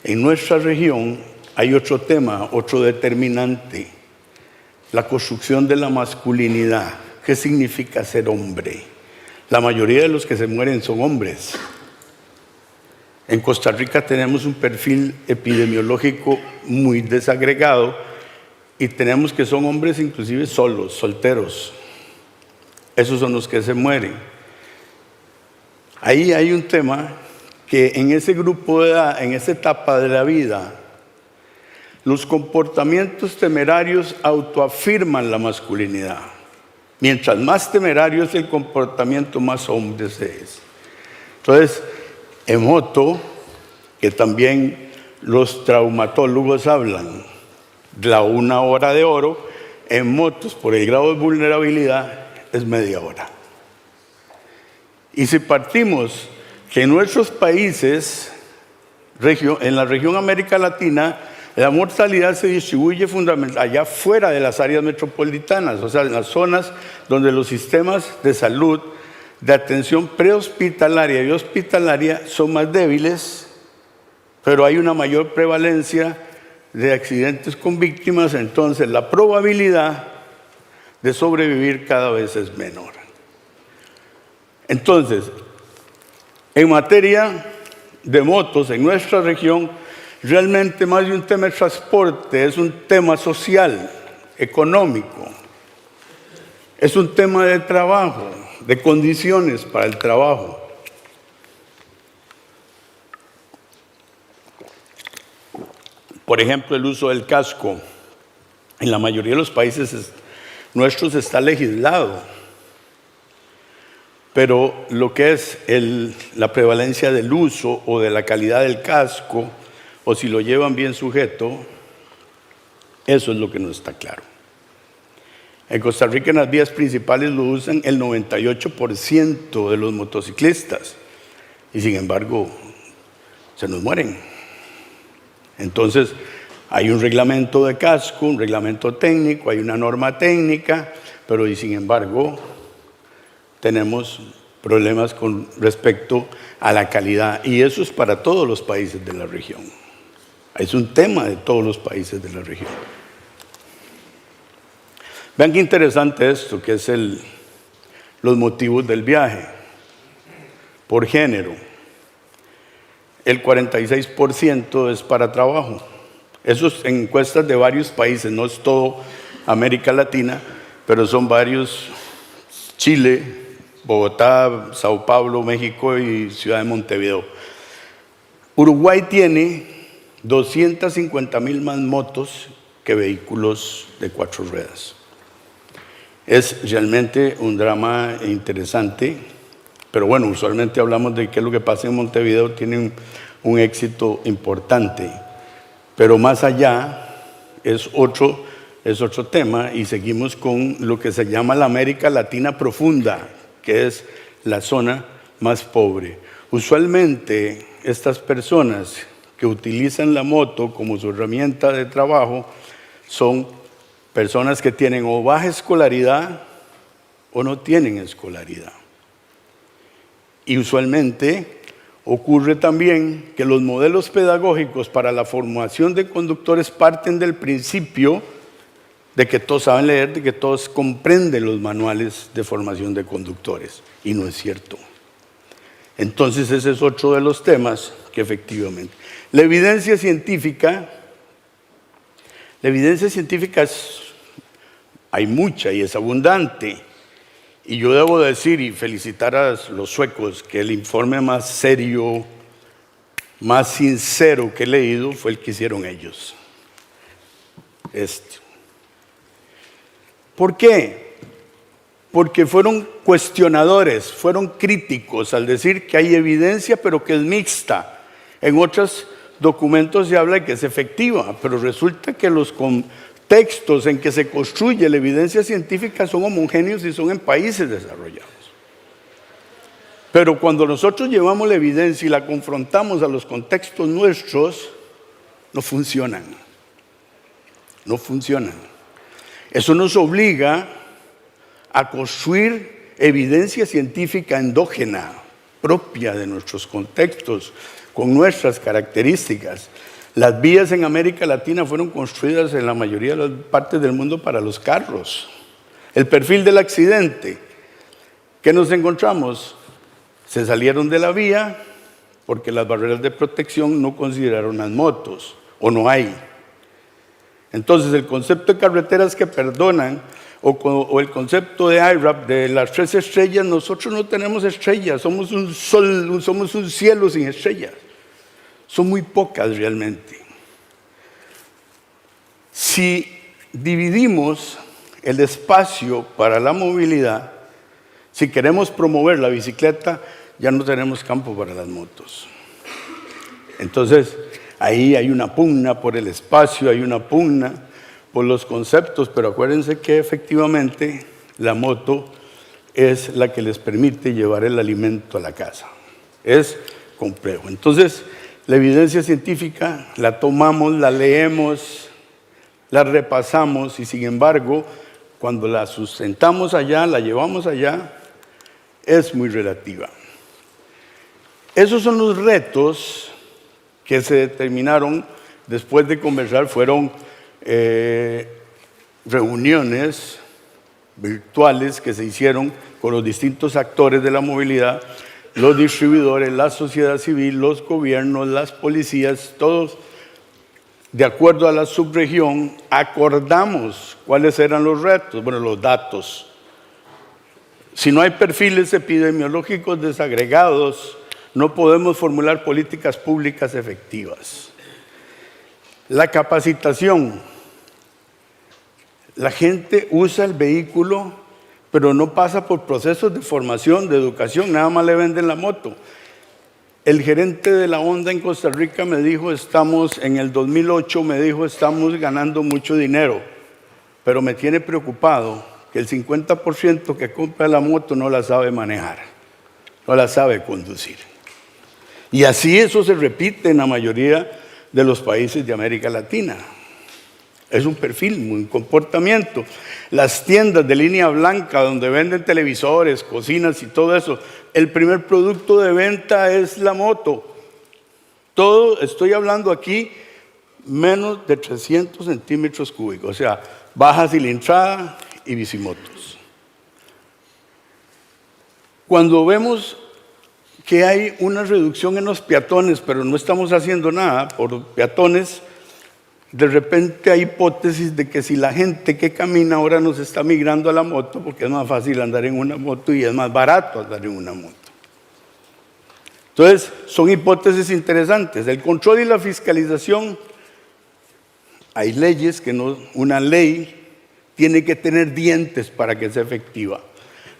en nuestra región, hay otro tema, otro determinante, la construcción de la masculinidad. ¿Qué significa ser hombre? La mayoría de los que se mueren son hombres. En Costa Rica tenemos un perfil epidemiológico muy desagregado y tenemos que son hombres inclusive solos, solteros. Esos son los que se mueren. Ahí hay un tema que en ese grupo de edad, en esa etapa de la vida, los comportamientos temerarios autoafirman la masculinidad. Mientras más temerario es el comportamiento, más hombre se es. Entonces, en moto, que también los traumatólogos hablan de la 1 hora de oro, en motos, por el grado de vulnerabilidad, es media hora. Y si partimos que en nuestros países, en la región América Latina, la mortalidad se distribuye fundamentalmente allá fuera de las áreas metropolitanas, o sea, en las zonas donde los sistemas de salud, de atención prehospitalaria y hospitalaria son más débiles, pero hay una mayor prevalencia de accidentes con víctimas, entonces la probabilidad de sobrevivir cada vez es menor. Entonces, en materia de motos, en nuestra región, realmente más de un tema de transporte, es un tema social, económico, es un tema de trabajo, de condiciones para el trabajo. Por ejemplo, el uso del casco. En la mayoría de los países nuestros está legislado, pero lo que es la prevalencia del uso o de la calidad del casco, o si lo llevan bien sujeto, eso es lo que no está claro. En Costa Rica, en las vías principales lo usan el 98% de los motociclistas y sin embargo se nos mueren. Entonces Hay un reglamento de casco, un reglamento técnico, hay una norma técnica, pero y sin embargo tenemos problemas con respecto a la calidad, y eso es para todos los países de la región. Es un tema de todos los países de la región. Vean qué interesante esto, que es los motivos del viaje. Por género, el 46% es para trabajo. Eso es en encuestas de varios países, no es todo América Latina, pero son varios: Chile, Bogotá, Sao Paulo, México y Ciudad de Montevideo. Uruguay tiene 250,000 más motos que vehículos de 4 ruedas. Es realmente un drama interesante, pero bueno, usualmente hablamos de qué es lo que pasa en Montevideo, tiene un éxito importante, pero más allá es otro tema, y seguimos con lo que se llama la América Latina profunda, que es la zona más pobre. Usualmente estas personas que utilizan la moto como su herramienta de trabajo son personas que tienen o baja escolaridad o no tienen escolaridad. Y usualmente ocurre también que los modelos pedagógicos para la formación de conductores parten del principio de que todos saben leer, de que todos comprenden los manuales de formación de conductores, y no es cierto. Entonces ese es otro de los temas que efectivamente. La evidencia científica hay mucha y es abundante, y yo debo decir y felicitar a los suecos que el informe más serio, más sincero que he leído fue el que hicieron ellos. ¿Por qué? Porque fueron cuestionadores, fueron críticos al decir que hay evidencia pero que es mixta. En otros documentos se habla de que es efectiva, pero resulta que los contextos en que se construye la evidencia científica son homogéneos y son en países desarrollados. Pero cuando nosotros llevamos la evidencia y la confrontamos a los contextos nuestros, no funcionan. No funcionan. Eso nos obliga a construir evidencia científica endógena, propia de nuestros contextos, con nuestras características. Las vías en América Latina fueron construidas en la mayoría de las partes del mundo para los carros. El perfil del accidente, ¿qué nos encontramos? Se salieron de la vía porque las barreras de protección no consideraron las motos, o no hay. Entonces el concepto de carreteras que perdonan, o el concepto de IRAP, de las 3 estrellas, nosotros no tenemos estrellas, somos un sol, somos un cielo sin estrellas. Son muy pocas realmente. Si dividimos el espacio para la movilidad, si queremos promover la bicicleta, ya no tenemos campo para las motos. Entonces, ahí hay una pugna por el espacio, hay una pugna por los conceptos, pero acuérdense que efectivamente la moto es la que les permite llevar el alimento a la casa. Es complejo. Entonces, la evidencia científica la tomamos, la leemos, la repasamos, y sin embargo, cuando la sustentamos allá, la llevamos allá, es muy relativa. Esos son los retos que se determinaron después de conversar. Fueron reuniones virtuales que se hicieron con los distintos actores de la movilidad, los distribuidores, la sociedad civil, los gobiernos, las policías, todos de acuerdo a la subregión acordamos cuáles eran los retos, los datos. Si no hay perfiles epidemiológicos desagregados, no podemos formular políticas públicas efectivas. La capacitación. La gente usa el vehículo, pero no pasa por procesos de formación, de educación, nada más le venden la moto. El gerente de la Honda en Costa Rica me dijo, en el 2008 me dijo, estamos ganando mucho dinero, pero me tiene preocupado que el 50% que compra la moto no la sabe manejar, no la sabe conducir. Y así eso se repite en la mayoría de los países de América Latina. Es un perfil, un comportamiento. Las tiendas de línea blanca donde venden televisores, cocinas y todo eso, el primer producto de venta es la moto. Todo, estoy hablando aquí, menos de 300 centímetros cúbicos, o sea, baja cilindrada y bicimotos. Cuando vemos que hay una reducción en los peatones, pero no estamos haciendo nada por peatones, de repente hay hipótesis de que si la gente que camina ahora nos está migrando a la moto, porque es más fácil andar en una moto y es más barato andar en una moto. Entonces, son hipótesis interesantes. El control y la fiscalización, hay leyes que no, una ley tiene que tener dientes para que sea efectiva.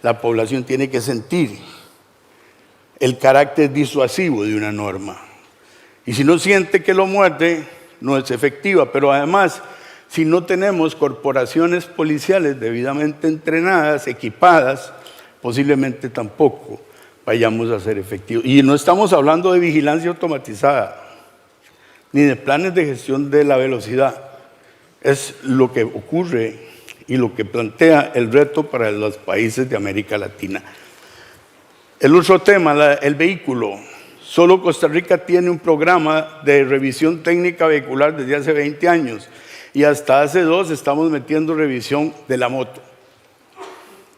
La población tiene que sentir el carácter disuasivo de una norma. Y si no siente que lo muerde, no es efectiva. Pero además, si no tenemos corporaciones policiales debidamente entrenadas, equipadas, posiblemente tampoco vayamos a ser efectivos. Y no estamos hablando de vigilancia automatizada, ni de planes de gestión de la velocidad. Es lo que ocurre y lo que plantea el reto para los países de América Latina. El otro tema, el vehículo. Solo Costa Rica tiene un programa de revisión técnica vehicular desde hace 20 años y hasta hace 2 estamos metiendo revisión de la moto.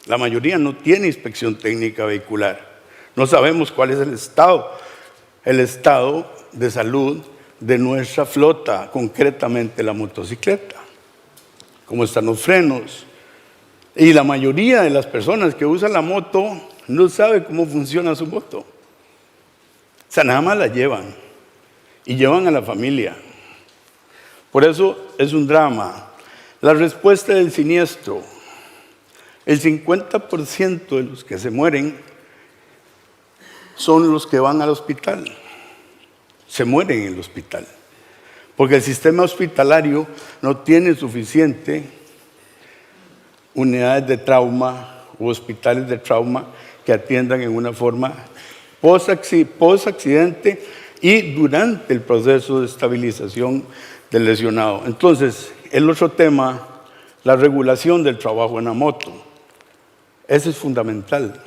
La mayoría no tiene inspección técnica vehicular. No sabemos cuál es el estado de salud de nuestra flota, concretamente la motocicleta, cómo están los frenos. Y la mayoría de las personas que usan la moto no sabe cómo funciona su moto. O sea, nada más la llevan y llevan a la familia. Por eso es un drama. La respuesta del siniestro, el 50% de los que se mueren son los que van al hospital. Se mueren en el hospital. Porque el sistema hospitalario no tiene suficiente unidades de trauma u hospitales de trauma que atiendan en una forma post-accidente y durante el proceso de estabilización del lesionado. Entonces, el otro tema, la regulación del trabajo en la moto. Eso es fundamental.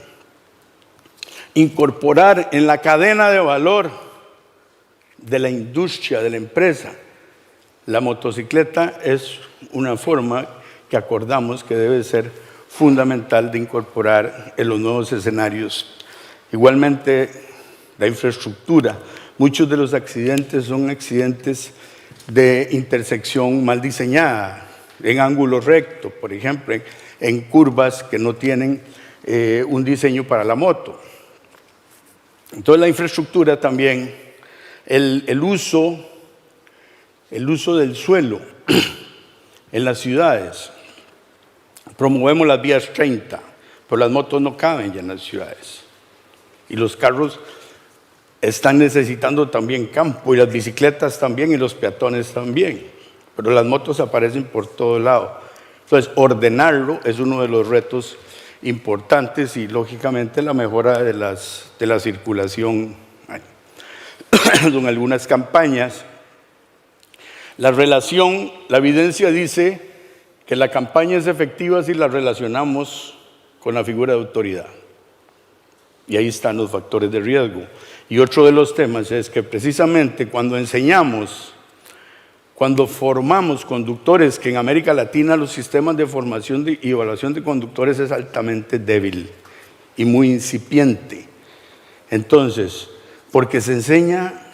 Incorporar en la cadena de valor de la industria, de la empresa, la motocicleta es una forma que acordamos que debe ser fundamental de incorporar en los nuevos escenarios. Igualmente, la infraestructura. Muchos de los accidentes son accidentes de intersección mal diseñada, en ángulo recto, por ejemplo, en curvas que no tienen un diseño para la moto. Entonces, la infraestructura también, el uso del suelo en las ciudades. Promovemos las vías 30, pero las motos no caben ya en las ciudades. Y los carros están necesitando también campo, y las bicicletas también, y los peatones también. Pero las motos aparecen por todo lado. Entonces, ordenarlo es uno de los retos importantes y, lógicamente, la mejora de la circulación. Son algunas campañas. La relación, la evidencia dice que la campaña es efectiva si la relacionamos con la figura de autoridad. Y ahí están los factores de riesgo. Y otro de los temas es que precisamente cuando enseñamos, cuando formamos conductores, que en América Latina los sistemas de formación y evaluación de conductores es altamente débil y muy incipiente. Entonces, porque se enseña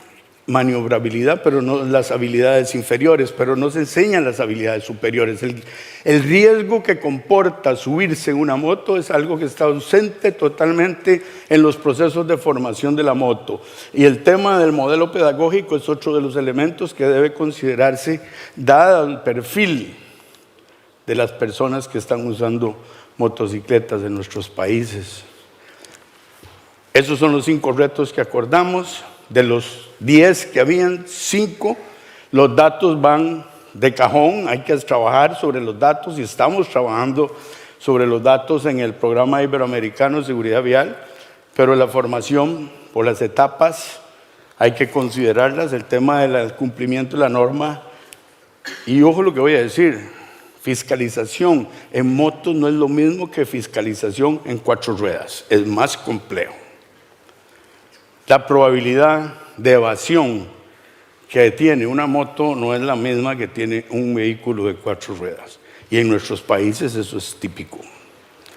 maniobrabilidad, pero no las habilidades inferiores, pero no se enseñan las habilidades superiores. El riesgo que comporta subirse en una moto es algo que está ausente totalmente en los procesos de formación de la moto. Y el tema del modelo pedagógico es otro de los elementos que debe considerarse dado el perfil de las personas que están usando motocicletas en nuestros países. Esos son los 5 retos que acordamos. De los 10 que habían, 5, los datos van de cajón. Hay que trabajar sobre los datos y estamos trabajando sobre los datos en el Programa Iberoamericano de Seguridad Vial, pero la formación por las etapas hay que considerarlas. El tema del cumplimiento de la norma Y ojo lo que voy a decir, fiscalización en motos no es lo mismo que fiscalización en 4 ruedas, es más complejo. La probabilidad de evasión que tiene una moto no es la misma que tiene un vehículo de 4 ruedas. Y en nuestros países eso es típico.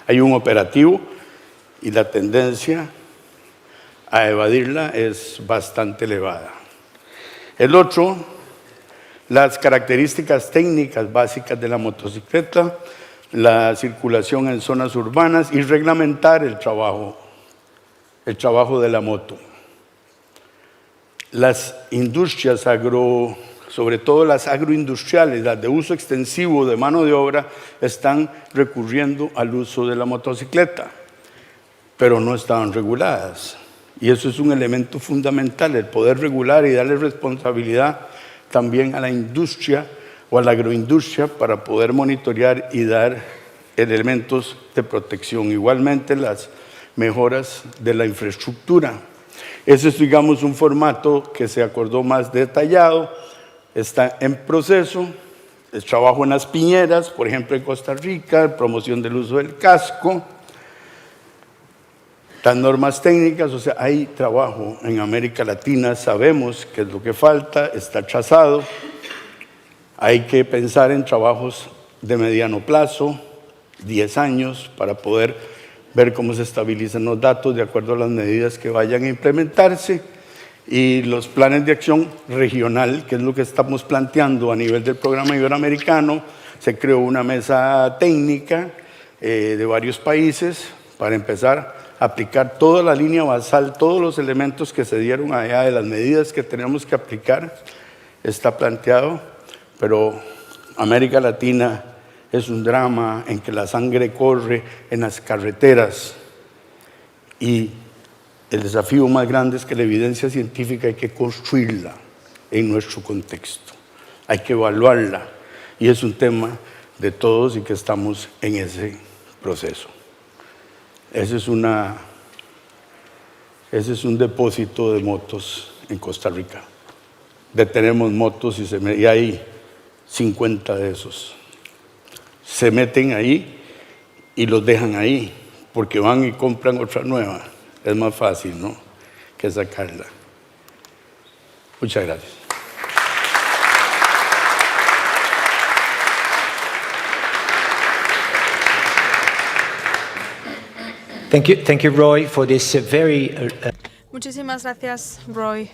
Hay un operativo y la tendencia a evadirla es bastante elevada. El otro, las características técnicas básicas de la motocicleta, la circulación en zonas urbanas y reglamentar el trabajo de la moto. Las industrias sobre todo las agroindustriales, las de uso extensivo de mano de obra, están recurriendo al uso de la motocicleta, pero no estaban reguladas. Y eso es un elemento fundamental, el poder regular y darle responsabilidad también a la industria o a la agroindustria para poder monitorear y dar elementos de protección. Igualmente las mejoras de la infraestructura. Ese es, digamos, un formato que se acordó más detallado, está en proceso, es trabajo en las piñeras, por ejemplo en Costa Rica, promoción del uso del casco, las normas técnicas, o sea, hay trabajo en América Latina, sabemos qué es lo que falta, está trazado, hay que pensar en trabajos de mediano plazo, 10 años, para poder ver cómo se estabilizan los datos de acuerdo a las medidas que vayan a implementarse y los planes de acción regional, que es lo que estamos planteando a nivel del programa iberoamericano. Se creó una mesa técnica de varios países para empezar a aplicar toda la línea basal, todos los elementos que se dieron allá de las medidas que tenemos que aplicar, está planteado, pero América Latina es un drama en que la sangre corre en las carreteras y el desafío más grande es que la evidencia científica hay que construirla en nuestro contexto, hay que evaluarla y es un tema de todos y que estamos en ese proceso. Ese es un depósito de motos en Costa Rica. Detenemos motos y hay 50 de esos. Se meten ahí y los dejan ahí, porque van y compran otra nueva. Es más fácil, ¿no?, que sacarla. Muchas gracias. Thank you, Roy, for this very. Muchísimas gracias, Roy,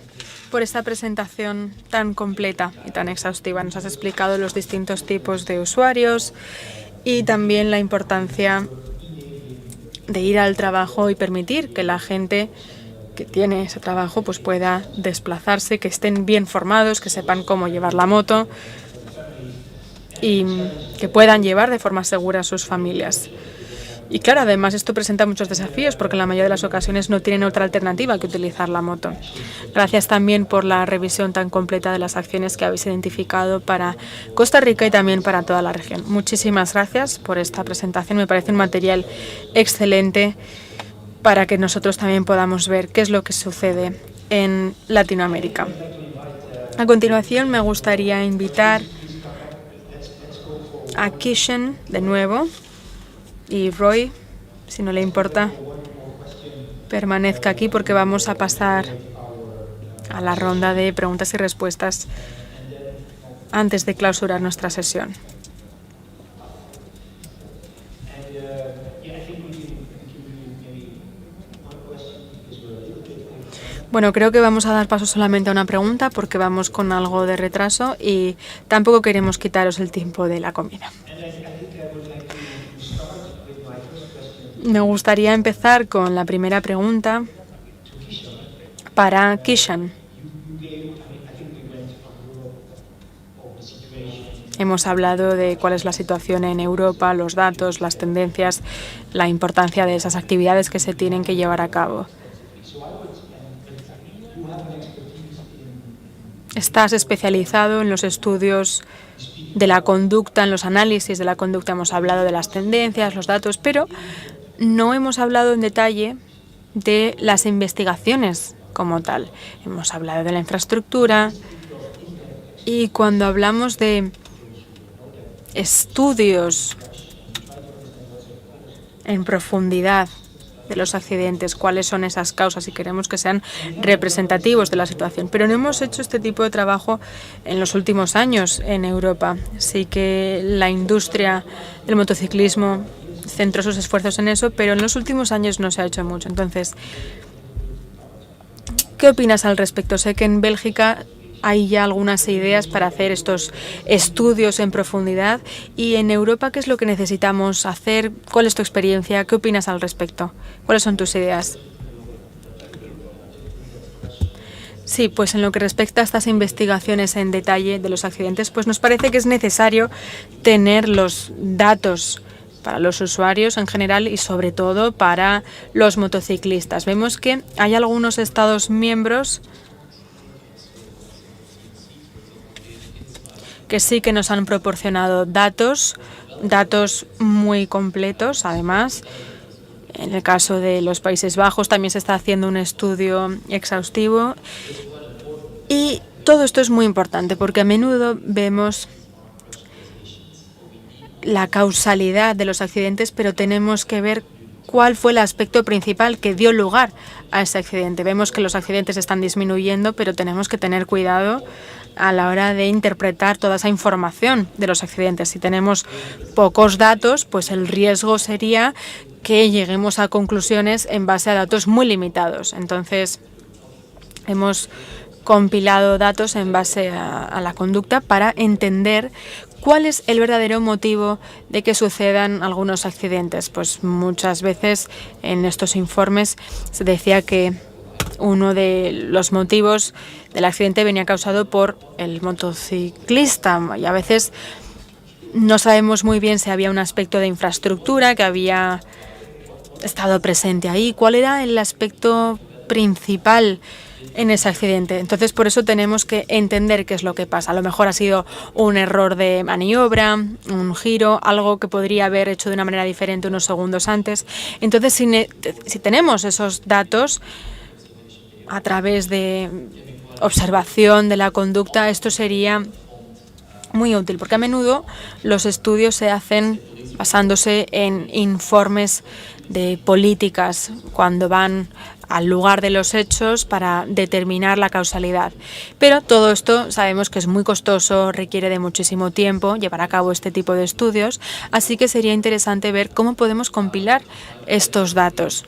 por esta presentación tan completa y tan exhaustiva. Nos has explicado los distintos tipos de usuarios y también la importancia de ir al trabajo y permitir que la gente que tiene ese trabajo pues pueda desplazarse, que estén bien formados, que sepan cómo llevar la moto y que puedan llevar de forma segura a sus familias. Y claro, además esto presenta muchos desafíos porque en la mayoría de las ocasiones no tienen otra alternativa que utilizar la moto. Gracias también por la revisión tan completa de las acciones que habéis identificado para Costa Rica y también para toda la región. Muchísimas gracias por esta presentación. Me parece un material excelente para que nosotros también podamos ver qué es lo que sucede en Latinoamérica. A continuación me gustaría invitar a Kishen de nuevo. Y Roy, si no le importa, permanezca aquí porque vamos a pasar a la ronda de preguntas y respuestas antes de clausurar nuestra sesión. Bueno, creo que vamos a dar paso solamente a una pregunta porque vamos con algo de retraso y tampoco queremos quitaros el tiempo de la comida. Me gustaría empezar con la primera pregunta para Kishan. Hemos hablado de cuál es la situación en Europa, los datos, las tendencias, la importancia de esas actividades que se tienen que llevar a cabo. Estás especializado en los estudios de la conducta, en los análisis de la conducta. Hemos hablado de las tendencias, los datos, pero no hemos hablado en detalle de las investigaciones como tal. Hemos hablado de la infraestructura y cuando hablamos de estudios en profundidad de los accidentes, cuáles son esas causas y queremos que sean representativos de la situación. Pero no hemos hecho este tipo de trabajo en los últimos años en Europa. Sí que la industria del motociclismo centró sus esfuerzos en eso, pero en los últimos años no se ha hecho mucho. Entonces, ¿qué opinas al respecto? Sé que en Bélgica hay ya algunas ideas para hacer estos estudios en profundidad. Y en Europa, ¿qué es lo que necesitamos hacer? ¿Cuál es tu experiencia? ¿Qué opinas al respecto? ¿Cuáles son tus ideas? Sí, pues en lo que respecta a estas investigaciones en detalle de los accidentes, pues nos parece que es necesario tener los datos para los usuarios en general y sobre todo para los motociclistas. Vemos que hay algunos Estados miembros que sí que nos han proporcionado datos muy completos. Además, en el caso de los Países Bajos también se está haciendo un estudio exhaustivo. Y todo esto es muy importante porque a menudo vemos la causalidad de los accidentes, pero tenemos que ver cuál fue el aspecto principal que dio lugar a ese accidente. Vemos que los accidentes están disminuyendo, pero tenemos que tener cuidado a la hora de interpretar toda esa información de los accidentes. Si tenemos pocos datos, pues el riesgo sería que lleguemos a conclusiones en base a datos muy limitados. Entonces, hemos compilado datos en base a la conducta para entender cuál es el verdadero motivo de que sucedan algunos accidentes. Pues muchas veces en estos informes se decía que uno de los motivos del accidente venía causado por el motociclista y a veces no sabemos muy bien si había un aspecto de infraestructura que había estado presente ahí, cuál era el aspecto principal en ese accidente. Entonces, por eso tenemos que entender qué es lo que pasa. A lo mejor ha sido un error de maniobra, un giro, algo que podría haber hecho de una manera diferente unos segundos antes. Entonces, si tenemos esos datos a través de observación de la conducta, esto sería muy útil, porque a menudo los estudios se hacen basándose en informes de políticas cuando van al lugar de los hechos para determinar la causalidad. Pero todo esto sabemos que es muy costoso, requiere de muchísimo tiempo llevar a cabo este tipo de estudios, así que sería interesante ver cómo podemos compilar estos datos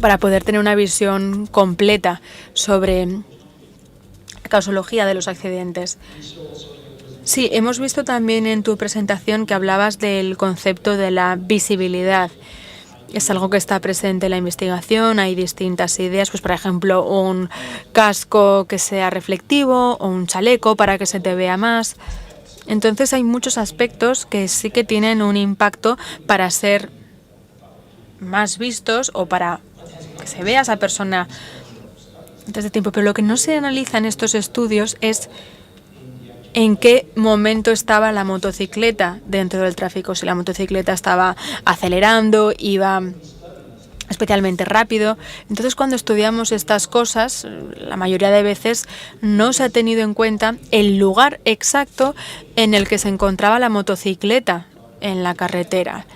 para poder tener una visión completa sobre la causología de los accidentes. Sí, hemos visto también en tu presentación que hablabas del concepto de la visibilidad. Es algo que está presente en la investigación, hay distintas ideas, pues por ejemplo un casco que sea reflectivo o un chaleco para que se te vea más. Entonces hay muchos aspectos que sí que tienen un impacto para ser más vistos o para que se vea esa persona antes de tiempo. Pero lo que no se analiza en estos estudios es en qué momento estaba la motocicleta dentro del tráfico. Si la motocicleta estaba acelerando, iba especialmente rápido. Entonces, cuando estudiamos estas cosas, la mayoría de veces no se ha tenido en cuenta el lugar exacto en el que se encontraba la motocicleta en la carretera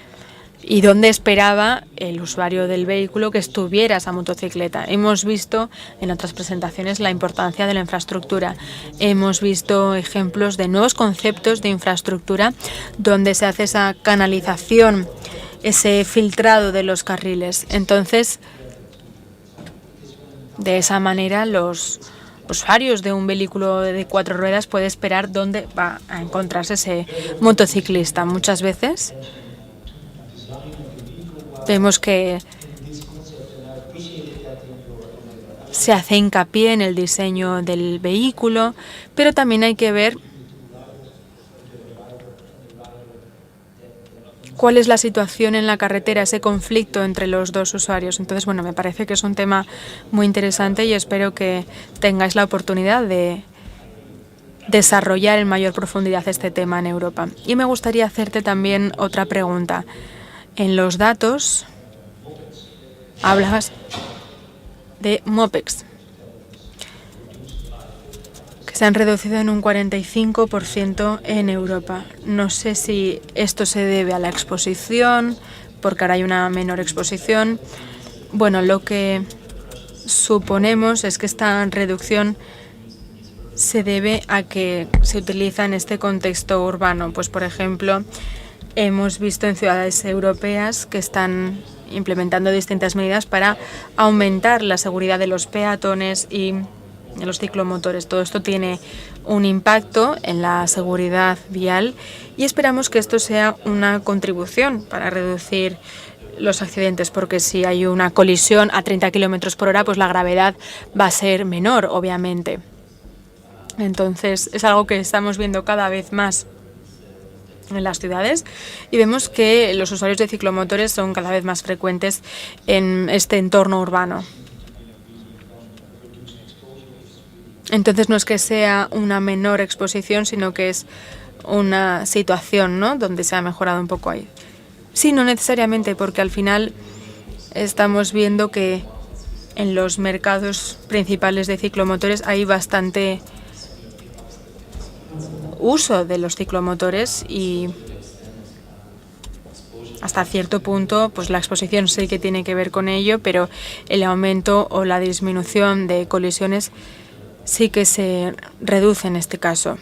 y dónde esperaba el usuario del vehículo que estuviera esa motocicleta. Hemos visto en otras presentaciones la importancia de la infraestructura. Hemos visto ejemplos de nuevos conceptos de infraestructura donde se hace esa canalización, ese filtrado de los carriles. Entonces, de esa manera, los usuarios de un vehículo de 4 ruedas pueden esperar dónde va a encontrarse ese motociclista. Muchas veces vemos que se hace hincapié en el diseño del vehículo, pero también hay que ver cuál es la situación en la carretera, ese conflicto entre los dos usuarios. Entonces, bueno, me parece que es un tema muy interesante y espero que tengáis la oportunidad de desarrollar en mayor profundidad este tema en Europa. Y me gustaría hacerte también otra pregunta. En los datos hablabas de MOPEX, que se han reducido en un 45% en Europa. No sé si esto se debe a la exposición, porque ahora hay una menor exposición. Bueno, lo que suponemos es que esta reducción se debe a que se utiliza en este contexto urbano. Pues, por ejemplo, hemos visto en ciudades europeas que están implementando distintas medidas para aumentar la seguridad de los peatones y de los ciclomotores. Todo esto tiene un impacto en la seguridad vial y esperamos que esto sea una contribución para reducir los accidentes, porque si hay una colisión a 30 km por hora, pues la gravedad va a ser menor, obviamente. Entonces, es algo que estamos viendo cada vez más en las ciudades y vemos que los usuarios de ciclomotores son cada vez más frecuentes en este entorno urbano. Entonces no es que sea una menor exposición, sino que es una situación, ¿no?, donde se ha mejorado un poco ahí. Sí, no necesariamente, porque al final estamos viendo que en los mercados principales de ciclomotores hay bastante uso de los ciclomotores y hasta cierto punto pues la exposición sí que tiene que ver con ello, pero el aumento o la disminución de colisiones sí que se reduce en este caso.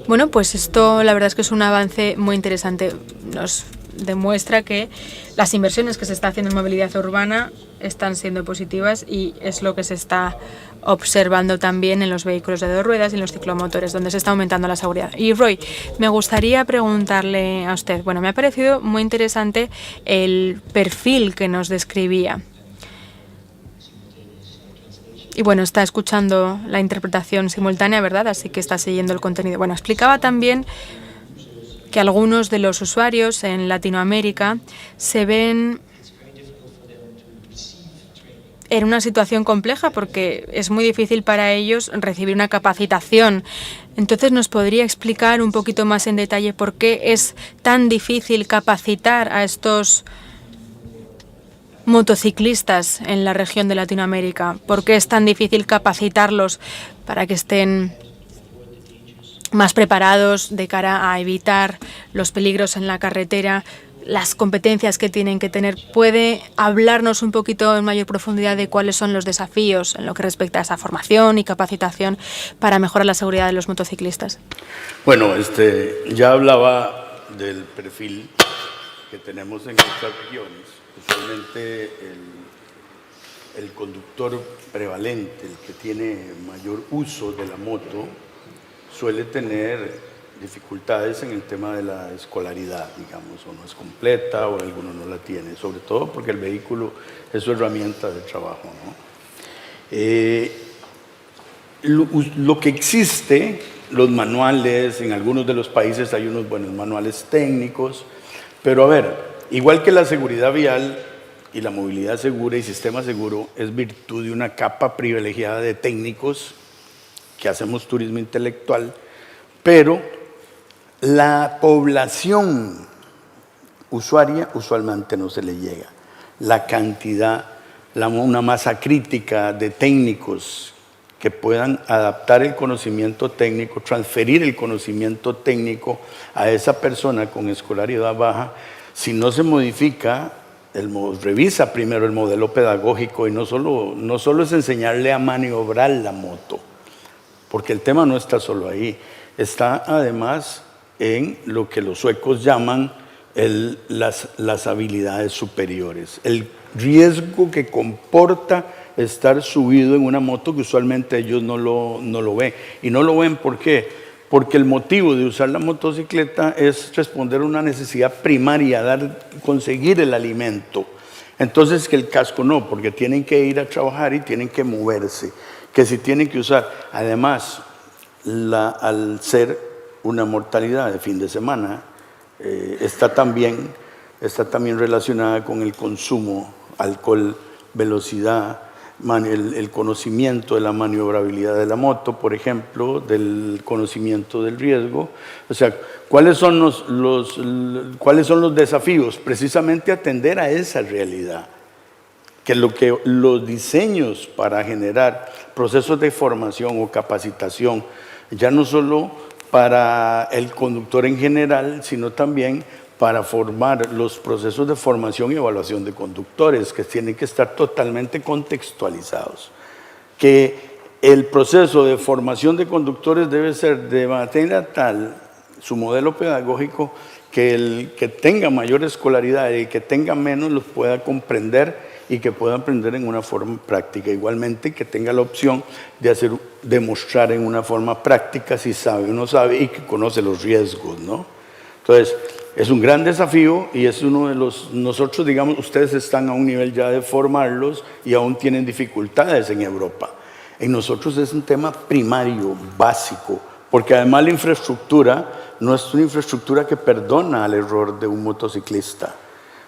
Bueno, pues esto la verdad es que es un avance muy interesante. Nos demuestra que las inversiones que se está haciendo en movilidad urbana están siendo positivas y es lo que se está observando también en los vehículos de dos ruedas y en los ciclomotores, donde se está aumentando la seguridad. Y Roy, me gustaría preguntarle a usted, bueno, me ha parecido muy interesante el perfil que nos describía. Y bueno, está escuchando la interpretación simultánea, ¿verdad? Así que está siguiendo el contenido. Bueno, explicaba también que algunos de los usuarios en Latinoamérica se ven en una situación compleja porque es muy difícil para ellos recibir una capacitación. Entonces, ¿nos podría explicar un poquito más en detalle por qué es tan difícil capacitar a estos motociclistas en la región de Latinoamérica? ¿Por qué es tan difícil capacitarlos para que estén más preparados de cara a evitar los peligros en la carretera, las competencias que tienen que tener? ¿Puede hablarnos un poquito en mayor profundidad de cuáles son los desafíos en lo que respecta a esa formación y capacitación para mejorar la seguridad de los motociclistas? Bueno, ya hablaba del perfil que tenemos en nuestras regiones. Usualmente el conductor prevalente, el que tiene mayor uso de la moto, suele tener dificultades en el tema de la escolaridad, digamos, o no es completa o alguno no la tiene, sobre todo porque el vehículo es su herramienta de trabajo, ¿no? Lo que existe, los manuales, en algunos de los países hay unos buenos manuales técnicos, pero a ver, igual que la seguridad vial y la movilidad segura y sistema seguro es virtud de una capa privilegiada de técnicos que hacemos turismo intelectual, pero la población usuaria usualmente no se le llega. La cantidad, una masa crítica de técnicos que puedan adaptar el conocimiento técnico, transferir el conocimiento técnico a esa persona con escolaridad baja, si no se modifica, revisa primero el modelo pedagógico y no solo es enseñarle a maniobrar la moto, porque el tema no está solo ahí, está además en lo que los suecos llaman las habilidades superiores, el riesgo que comporta estar subido en una moto que usualmente ellos no lo ven. Y no lo ven ¿por qué? Porque el motivo de usar la motocicleta es responder a una necesidad primaria, conseguir el alimento. Entonces que el casco no, porque tienen que ir a trabajar y tienen que moverse, que si tienen que usar. Además, al ser una mortalidad de fin de semana, está también relacionada con el consumo, alcohol, velocidad, el conocimiento de la maniobrabilidad de la moto, por ejemplo, del conocimiento del riesgo. O sea, ¿cuáles son los desafíos? Precisamente atender a esa realidad. que los diseños para generar procesos de formación o capacitación, ya no solo para el conductor en general, sino también para formar los procesos de formación y evaluación de conductores, que tienen que estar totalmente contextualizados. Que el proceso de formación de conductores debe ser de manera tal, su modelo pedagógico, que el que tenga mayor escolaridad y el que tenga menos los pueda comprender y que pueda aprender en una forma práctica. Igualmente, que tenga la opción de demostrar en una forma práctica si sabe o no sabe y que conoce los riesgos, ¿no? Entonces, es un gran desafío y es uno de nosotros, digamos, ustedes están a un nivel ya de formarlos y aún tienen dificultades en Europa. En nosotros es un tema primario, básico, porque además la infraestructura no es una infraestructura que perdona al error de un motociclista.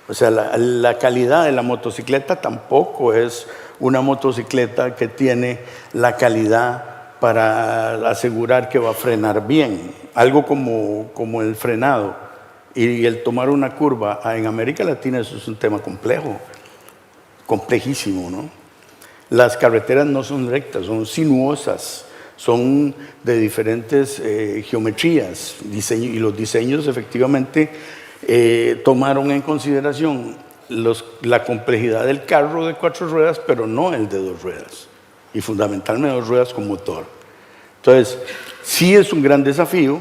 O sea, la calidad de la motocicleta tampoco es una motocicleta que tiene la calidad para asegurar que va a frenar bien. Algo como el frenado y el tomar una curva. En América Latina eso es un tema complejo, complejísimo, ¿no? Las carreteras no son rectas, son sinuosas, son de diferentes geometrías, y los diseños efectivamente tomaron en consideración la complejidad del carro de 4 ruedas, pero no el de 2 ruedas, y fundamentalmente 2 ruedas con motor. Entonces, sí es un gran desafío,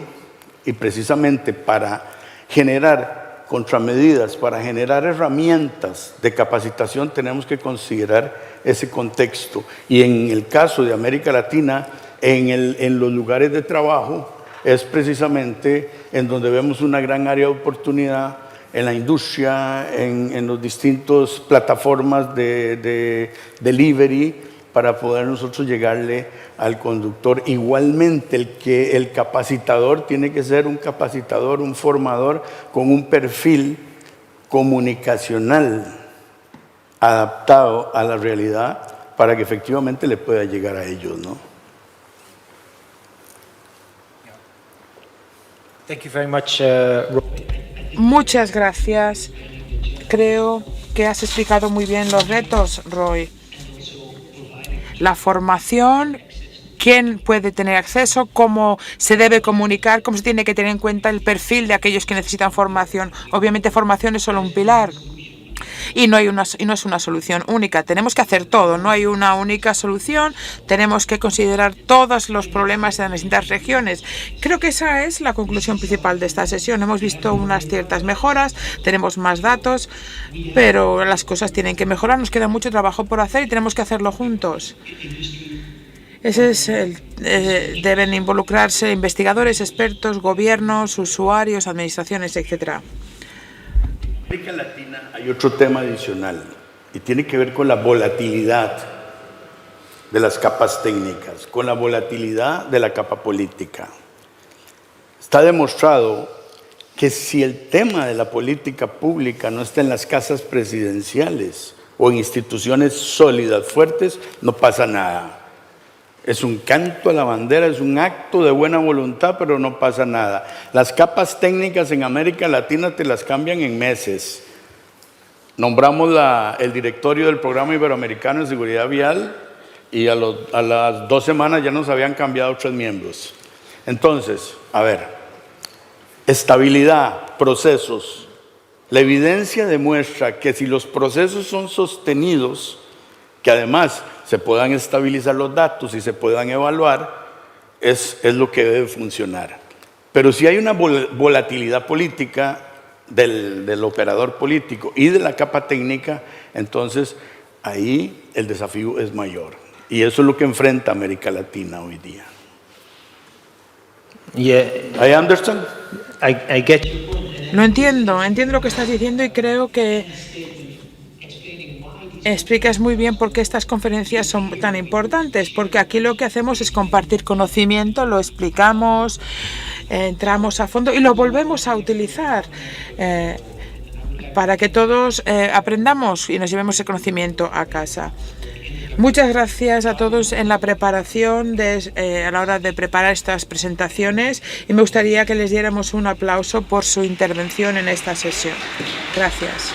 y precisamente para generar contramedidas, para generar herramientas de capacitación, tenemos que considerar ese contexto. Y en el caso de América Latina, en los lugares de trabajo, es precisamente en donde vemos una gran área de oportunidad en la industria, en las distintas plataformas de delivery, para poder nosotros llegarle al conductor. Igualmente, el capacitador tiene que ser un capacitador, un formador con un perfil comunicacional adaptado a la realidad para que efectivamente le pueda llegar a ellos, ¿no? Thank you very much, Muchas gracias. Creo que has explicado muy bien los retos, Roy. La formación, quién puede tener acceso, cómo se debe comunicar, cómo se tiene que tener en cuenta el perfil de aquellos que necesitan formación. Obviamente, formación es solo un pilar y no es una solución única. Tenemos que hacer todo, no hay una única solución. Tenemos que considerar todos los problemas de las distintas regiones. Creo que esa es la conclusión principal de esta sesión. Hemos visto unas ciertas mejoras, tenemos más datos, pero las cosas tienen que mejorar. Nos queda mucho trabajo por hacer y tenemos que hacerlo juntos. Deben involucrarse investigadores, expertos, gobiernos, usuarios, administraciones, etc. En América Latina hay otro tema adicional y tiene que ver con la volatilidad de las capas técnicas, con la volatilidad de la capa política. Está demostrado que si el tema de la política pública no está en las casas presidenciales o en instituciones sólidas, fuertes, no pasa nada. Es un canto a la bandera, es un acto de buena voluntad, pero no pasa nada. Las capas técnicas en América Latina te las cambian en meses. Nombramos el directorio del Programa Iberoamericano de Seguridad Vial y a las 2 semanas ya nos habían cambiado 3 miembros. Entonces, a ver, estabilidad, procesos. La evidencia demuestra que si los procesos son sostenidos, que además se puedan estabilizar los datos y se puedan evaluar, es lo que debe funcionar. Pero si hay una volatilidad política del operador político y de la capa técnica, entonces ahí el desafío es mayor. Y eso es lo que enfrenta América Latina hoy día. yeah, ¿I understand? I get Lo entiendo lo que estás diciendo y creo que explicas muy bien por qué estas conferencias son tan importantes, porque aquí lo que hacemos es compartir conocimiento, lo explicamos, entramos a fondo y lo volvemos a utilizar para que todos aprendamos y nos llevemos ese conocimiento a casa. Muchas gracias a todos en la preparación, a la hora de preparar estas presentaciones, y me gustaría que les diéramos un aplauso por su intervención en esta sesión. Gracias.